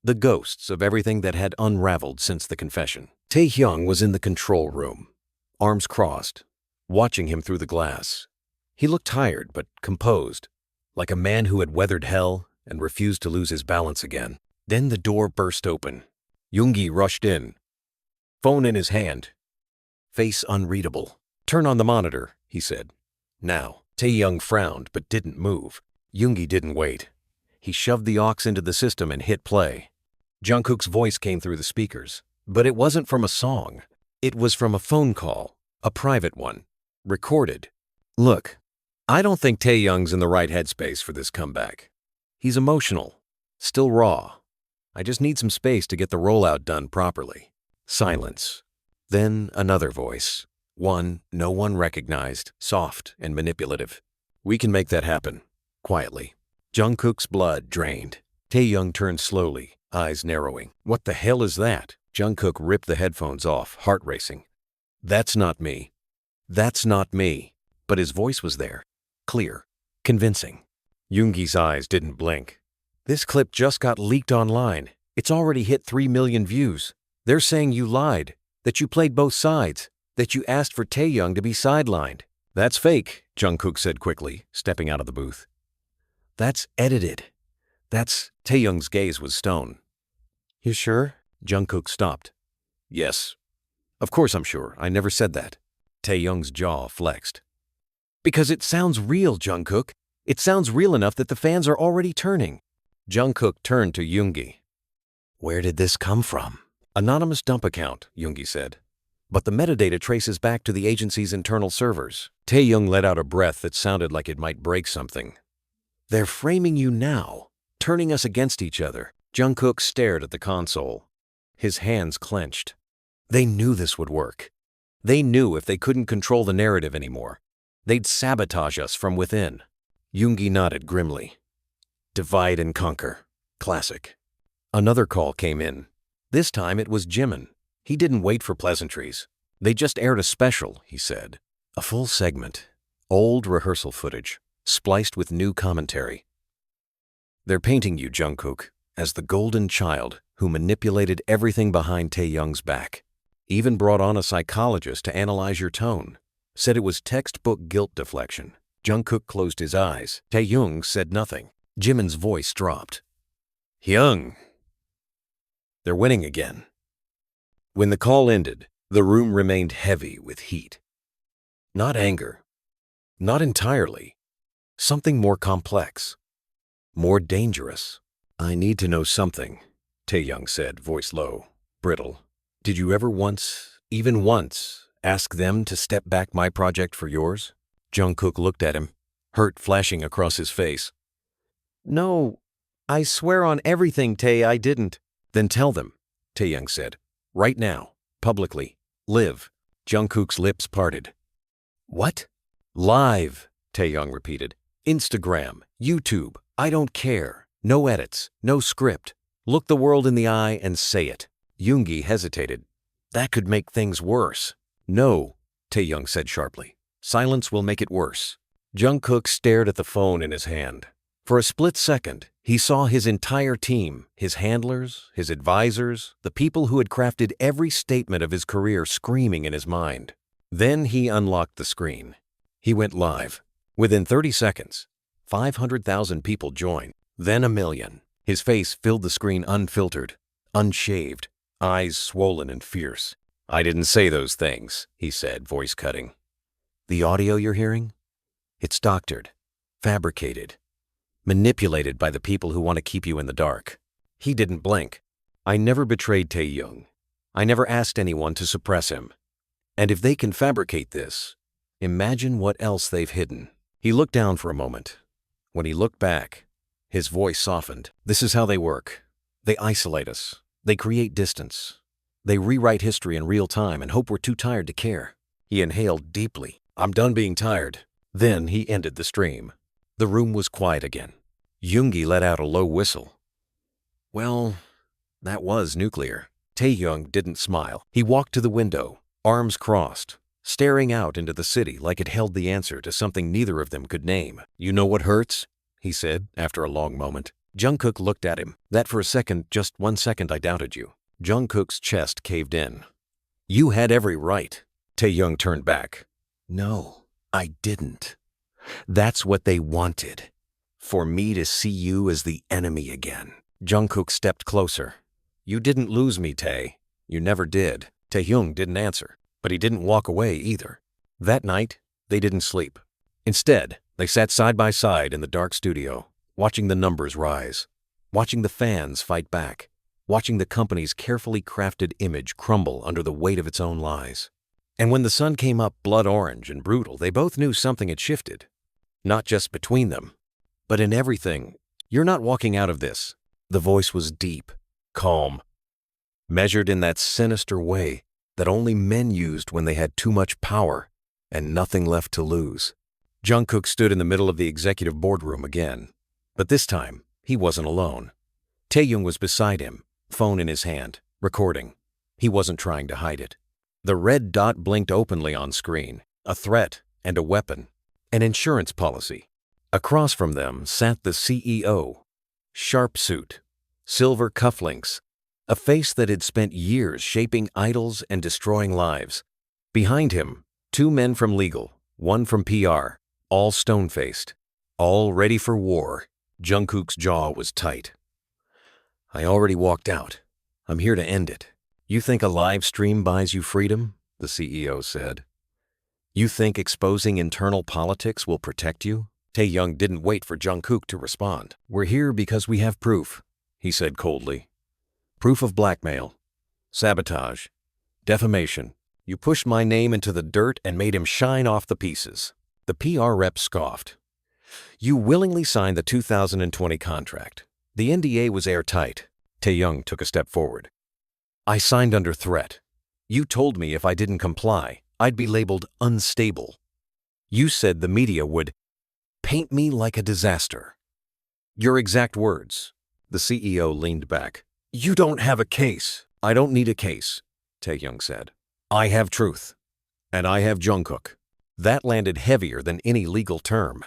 the ghosts of everything that had unraveled since the confession. Taehyung was in the control room, arms crossed, watching him through the glass. He looked tired but composed, like a man who had weathered hell and refused to lose his balance again. Then the door burst open. Yoongi rushed in, phone in his hand, face unreadable. Turn on the monitor, he said. Now. Taehyung frowned but didn't move. Yoongi didn't wait. He shoved the aux into the system and hit play. Jungkook's voice came through the speakers, but it wasn't from a song. It was from a phone call, a private one, recorded. Look, I don't think Taehyung's in the right headspace for this comeback. He's emotional, still raw. I just need some space to get the rollout done properly. Silence. Then another voice. One no one recognized, soft and manipulative. We can make that happen. Quietly. Jungkook's blood drained. Taehyung turned slowly, eyes narrowing. What the hell is that? Jungkook ripped the headphones off, heart racing. That's not me. That's not me. But his voice was there. Clear. Convincing. Yoongi's eyes didn't blink. This clip just got leaked online. It's already hit 3 million views. They're saying you lied, that you played both sides, that you asked for Taehyung to be sidelined. That's fake, Jungkook said quickly, stepping out of the booth. That's edited. Taehyung's gaze was stone. You sure? Jungkook stopped. Yes. Of course I'm sure. I never said that. Taehyung's jaw flexed. Because it sounds real, Jungkook. It sounds real enough that the fans are already turning. Jungkook turned to Yoongi. Where did this come from? Anonymous dump account, Yoongi said. But the metadata traces back to the agency's internal servers. Taehyung let out a breath that sounded like it might break something. They're framing you now, turning us against each other. Jungkook stared at the console. His hands clenched. They knew this would work. They knew if they couldn't control the narrative anymore, they'd sabotage us from within. Yoongi nodded grimly. Divide and conquer. Classic. Another call came in. This time it was Jimin. He didn't wait for pleasantries. They just aired a special, he said. A full segment. Old rehearsal footage, spliced with new commentary. They're painting you, Jungkook, as the golden child who manipulated everything behind Taehyung's back. Even brought on a psychologist to analyze your tone. Said it was textbook guilt deflection. Jungkook closed his eyes. Taehyung said nothing. Jimin's voice dropped. Hyung. They're winning again. When the call ended, the room remained heavy with heat. Not anger. Not entirely. Something more complex. More dangerous. I need to know something, Taehyung said, voice low, brittle. Did you ever once, even once, ask them to step back my project for yours? Jungkook looked at him, hurt flashing across his face. No, I swear on everything, Tae, I didn't. Then tell them, Taehyung said. Right now, publicly. Live. Jungkook's lips parted. What? Live, Taehyung repeated. Instagram, YouTube, I don't care. No edits, no script. Look the world in the eye and say it. Yoongi hesitated. That could make things worse. No, Taehyung said sharply. Silence will make it worse. Jungkook stared at the phone in his hand. For a split second, He saw his entire team, his handlers, his advisors, the people who had crafted every statement of his career screaming in his mind. Then he unlocked the screen. He went live. Within 30 seconds, 500,000 people joined, then 1 million. His face filled the screen unfiltered, unshaved, eyes swollen and fierce. "I didn't say those things," he said, voice cutting. "The audio you're hearing? It's doctored, fabricated, manipulated by the people who want to keep you in the dark." He didn't blink. "I never betrayed Taehyung. I never asked anyone to suppress him. And if they can fabricate this, imagine what else they've hidden." He looked down for a moment. When he looked back, his voice softened. "This is how they work. They isolate us. They create distance. They rewrite history in real time and hope we're too tired to care." He inhaled deeply. "I'm done being tired." Then he ended the stream. The room was quiet again. Yoongi let out a low whistle. "Well, that was nuclear." Taehyung didn't smile. He walked to the window, arms crossed, staring out into the city like it held the answer to something neither of them could name. "You know what hurts?" he said after a long moment. Jungkook looked at him. "That for a second, just 1 second, I doubted you." Jungkook's chest caved in. "You had every right." Taehyung turned back. "No, I didn't. That's what they wanted. For me to see you as the enemy again." Jungkook stepped closer. "You didn't lose me, Tae. You never did." Taehyung didn't answer, but he didn't walk away either. That night, they didn't sleep. Instead, they sat side by side in the dark studio, watching the numbers rise, watching the fans fight back, watching the company's carefully crafted image crumble under the weight of its own lies. And when the sun came up blood orange and brutal, they both knew something had shifted. Not just between them, but in everything. "You're not walking out of this." The voice was deep, calm, measured in that sinister way that only men used when they had too much power and nothing left to lose. Jungkook stood in the middle of the executive boardroom again, but this time he wasn't alone. Taehyung was beside him, phone in his hand, recording. He wasn't trying to hide it. The red dot blinked openly on screen, a threat and a weapon, an insurance policy. Across from them sat the CEO, sharp suit, silver cufflinks, a face that had spent years shaping idols and destroying lives. Behind him, 2 men from legal, 1 from PR, all stone-faced, all ready for war. Jungkook's jaw was tight. "I already walked out. I'm here to end it." "You think a live stream buys you freedom?" the CEO said. "You think exposing internal politics will protect you?" Taehyung didn't wait for Jungkook to respond. "We're here because we have proof," he said coldly. "Proof of blackmail, sabotage, defamation. You pushed my name into the dirt and made him shine off the pieces." The PR rep scoffed. "You willingly signed the 2020 contract. The NDA was airtight." Taehyung took a step forward. "I signed under threat. You told me if I didn't comply, I'd be labeled unstable. You said the media would paint me like a disaster. Your exact words." The CEO leaned back. "You don't have a case." "I don't need a case," Taehyung said. "I have truth. And I have Jungkook." That landed heavier than any legal term.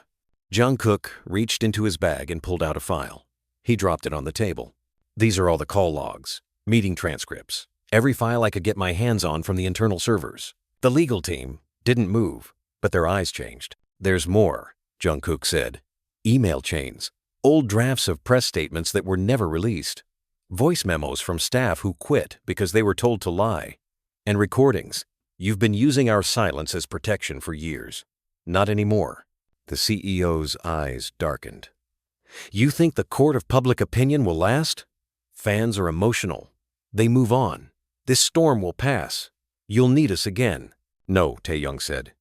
Jungkook reached into his bag and pulled out a file. He dropped it on the table. "These are all the call logs, meeting transcripts, every file I could get my hands on from the internal servers." The legal team didn't move, but their eyes changed. "There's more," Jungkook said. "Email chains, old drafts of press statements that were never released, voice memos from staff who quit because they were told to lie, and recordings. You've been using our silence as protection for years. Not anymore." The CEO's eyes darkened. "You think the court of public opinion will last? Fans are emotional. They move on. This storm will pass. You'll need us again." "No," Taehyung said.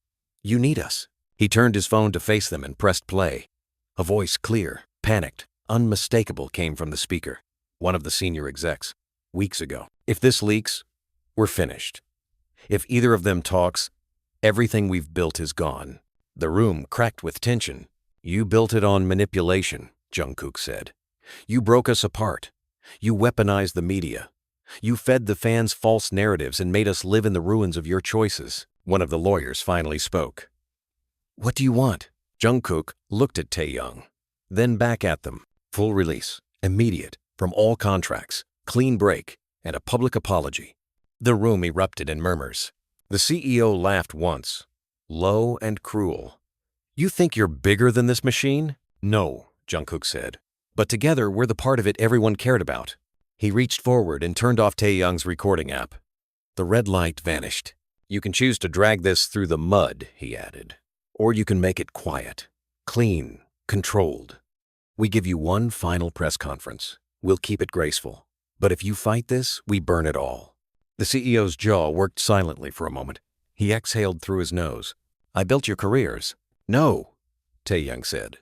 "You need us." He turned his phone to face them and pressed play. A voice clear, panicked, unmistakable came from the speaker, one of the senior execs. "Weeks ago. If this leaks, we're finished. If either of them talks, everything we've built is gone." The room cracked with tension. "You built it on manipulation," Jungkook said. "You broke us apart. You weaponized the media. You fed the fans false narratives and made us live in the ruins of your choices." One of the lawyers finally spoke. "What do you want?" Jungkook looked at Taehyung, then back at them. Full release, immediate, from all contracts, clean break, and a public apology. The room erupted in murmurs. The CEO laughed once, low and cruel. You think you're bigger than this machine? No, Jungkook said. But together we're the part of it everyone cared about. He reached forward and turned off Taehyung's recording app. The red light vanished. You can choose to drag this through the mud, he added. Or you can make it quiet, clean, controlled. We give you one final press conference. We'll keep it graceful. But if you fight this, we burn it all. The CEO's jaw worked silently for a moment. He exhaled through his nose. I built your careers. No, Taehyung said.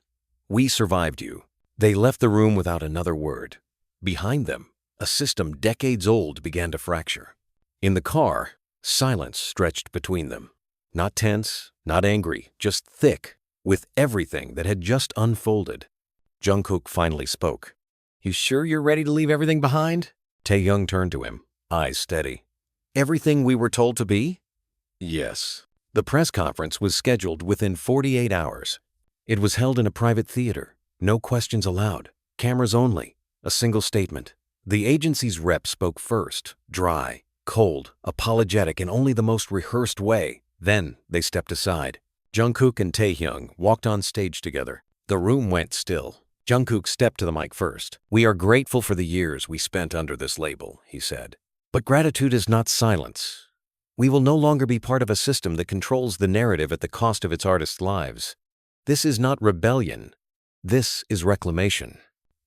We survived you. They left the room without another word. Behind them, a system decades old began to fracture. In the car, silence stretched between them. Not tense, not angry, just thick, with everything that had just unfolded. Jungkook finally spoke. You sure you're ready to leave everything behind? Taehyung turned to him, eyes steady. Everything we were told to be? Yes. The press conference was scheduled within 48 hours. It was held in a private theater. No questions allowed. Cameras only. A single statement. The agency's rep spoke first, dry, cold, apologetic in only the most rehearsed way. Then they stepped aside. Jungkook and Taehyung walked on stage together. The room went still. Jungkook stepped to the mic first. We are grateful for the years we spent under this label, he said. But gratitude is not silence. We will no longer be part of a system that controls the narrative at the cost of its artists' lives. This is not rebellion. This is reclamation.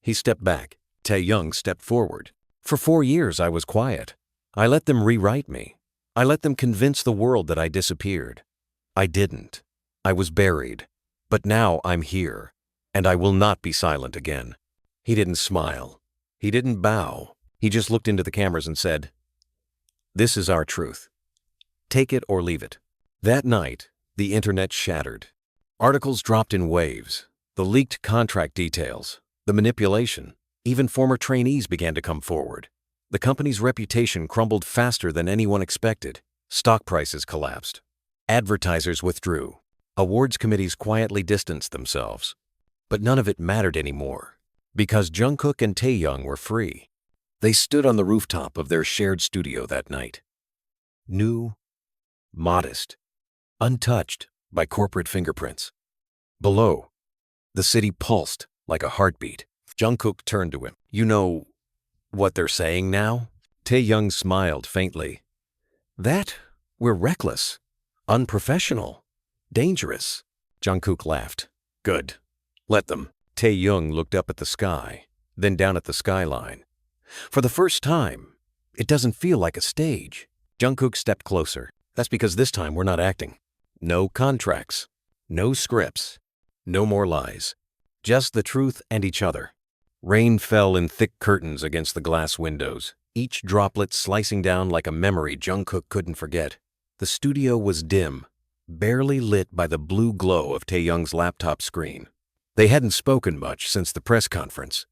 He stepped back. Taehyung stepped forward. For 4 years I was quiet. I let them rewrite me. I let them convince the world that I disappeared. I didn't. I was buried. But now I'm here, and I will not be silent again. He didn't smile. He didn't bow. He just looked into the cameras and said, This is our truth. Take it or leave it. That night, the internet shattered. Articles dropped in waves. The leaked contract details, the manipulation, even former trainees began to come forward. The company's reputation crumbled faster than anyone expected. Stock prices collapsed. Advertisers withdrew. Awards committees quietly distanced themselves. But none of it mattered anymore, because Jungkook and Taehyung were free. They stood on the rooftop of their shared studio that night. New, modest, untouched by corporate fingerprints. Below, the city pulsed like a heartbeat. Jungkook turned to him. You know what they're saying now? Taehyung smiled faintly. That we're reckless, unprofessional, dangerous. Jungkook laughed. Good. Let them. Taehyung looked up at the sky, then down at the skyline. For the first time, it doesn't feel like a stage. Jungkook stepped closer. That's because this time we're not acting. No contracts, no scripts, no more lies. Just the truth and each other. Rain fell in thick curtains against the glass windows, each droplet slicing down like a memory Jungkook couldn't forget. The studio was dim, barely lit by the blue glow of Taehyung's laptop screen. They hadn't spoken much since the press conference.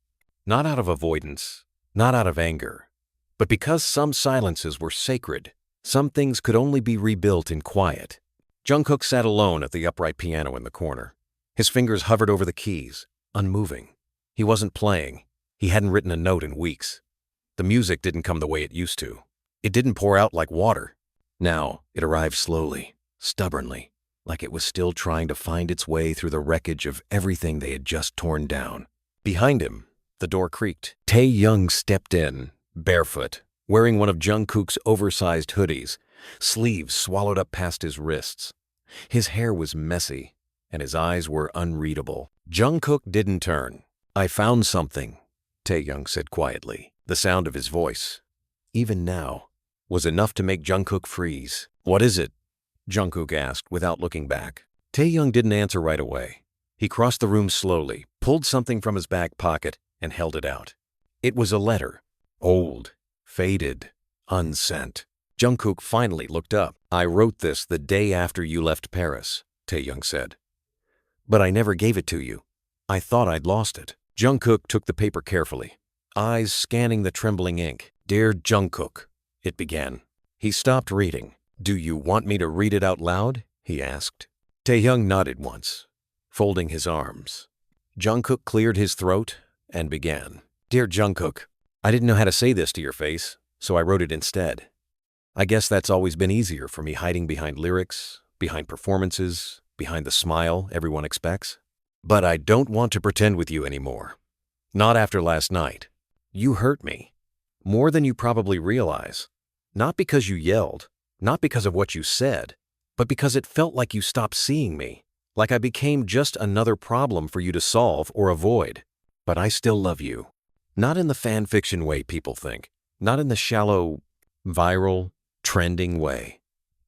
Not out of avoidance, not out of anger, but because some silences were sacred. Some things could only be rebuilt in quiet. Jungkook sat alone at the upright piano in the corner. His fingers hovered over the keys, unmoving. He wasn't playing. He hadn't written a note in weeks. The music didn't come the way it used to. It didn't pour out like water. Now it arrived slowly, stubbornly, like it was still trying to find its way through the wreckage of everything they had just torn down. Behind him, the door creaked. Taehyung stepped in, barefoot, wearing one of Jungkook's oversized hoodies, sleeves swallowed up past his wrists. His hair was messy, and his eyes were unreadable. Jungkook didn't turn. I found something, Taehyung said quietly. The sound of his voice, even now, was enough to make Jungkook freeze. What is it? Jungkook asked without looking back. Taehyung didn't answer right away. He crossed the room slowly, pulled something from his back pocket, and held it out. It was a letter. Old, faded, unsent. Jungkook finally looked up. I wrote this the day after you left Paris, Taehyung said. But I never gave it to you. I thought I'd lost it. Jungkook took the paper carefully, eyes scanning the trembling ink. Dear Jungkook, it began. He stopped reading. Do you want me to read it out loud? He asked. Taehyung nodded once, folding his arms. Jungkook cleared his throat, and began. Dear Jungkook, I didn't know how to say this to your face, so I wrote it instead. I guess that's always been easier for me, hiding behind lyrics, behind performances, behind the smile everyone expects. But I don't want to pretend with you anymore. Not after last night. You hurt me. More than you probably realize. Not because you yelled, not because of what you said, but because it felt like you stopped seeing me, like I became just another problem for you to solve or avoid. But I still love you. Not in the fan fiction way people think, not in the shallow, viral, trending way.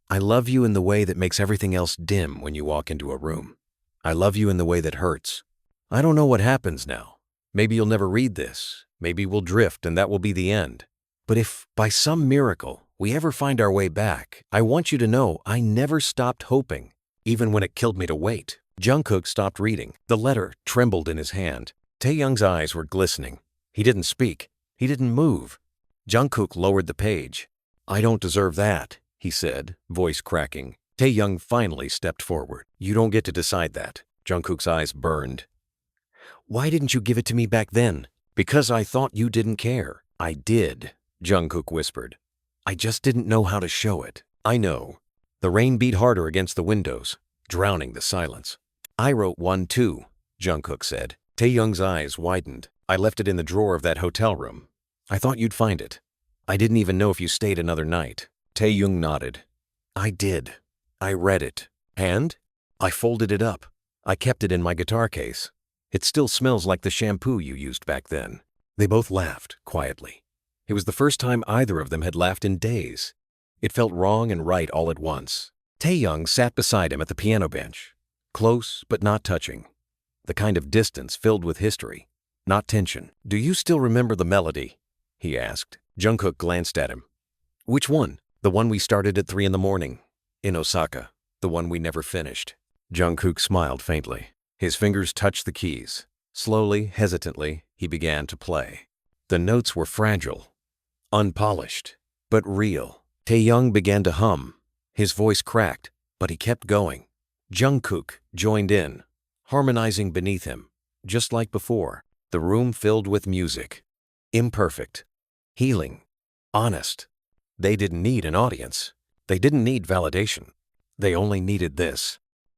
I love you in the way that makes everything else dim when you walk into a room. I love you in the way that hurts. I don't know what happens now. Maybe you'll never read this. Maybe we'll drift and that will be the end. But if, by some miracle, we ever find our way back, I want you to know I never stopped hoping, even when it killed me to wait. Jungkook stopped reading. The letter trembled in his hand. Taehyung's eyes were glistening. He didn't speak. He didn't move. Jungkook lowered the page. I don't deserve that, he said, voice cracking. Taehyung finally stepped forward. You don't get to decide that. Jungkook's eyes burned. Why didn't you give it to me back then? Because I thought you didn't care. I did, Jungkook whispered. I just didn't know how to show it. I know. The rain beat harder against the windows, drowning the silence. I wrote one too, Jungkook said. Taehyung's eyes widened. I left it in the drawer of that hotel room. I thought you'd find it. I didn't even know if you stayed another night. Taehyung nodded. I did. I read it. And? I folded it up. I kept it in my guitar case. It still smells like the shampoo you used back then. They both laughed, quietly. It was the first time either of them had laughed in days. It felt wrong and right all at once. Taehyung sat beside him at the piano bench, close but not touching. The kind of distance filled with history, not tension. Do you still remember the melody? He asked. Jungkook glanced at him. Which one? The one we started at 3 a.m. in Osaka. The one we never finished. Jungkook smiled faintly. His fingers touched the keys. Slowly, hesitantly, he began to play. The notes were fragile, unpolished, but real. Taehyung began to hum. His voice cracked, but he kept going. Jungkook joined in, harmonizing beneath him, just like before. The room filled with music. Imperfect, healing, honest. They didn't need an audience. They didn't need validation. They only needed this.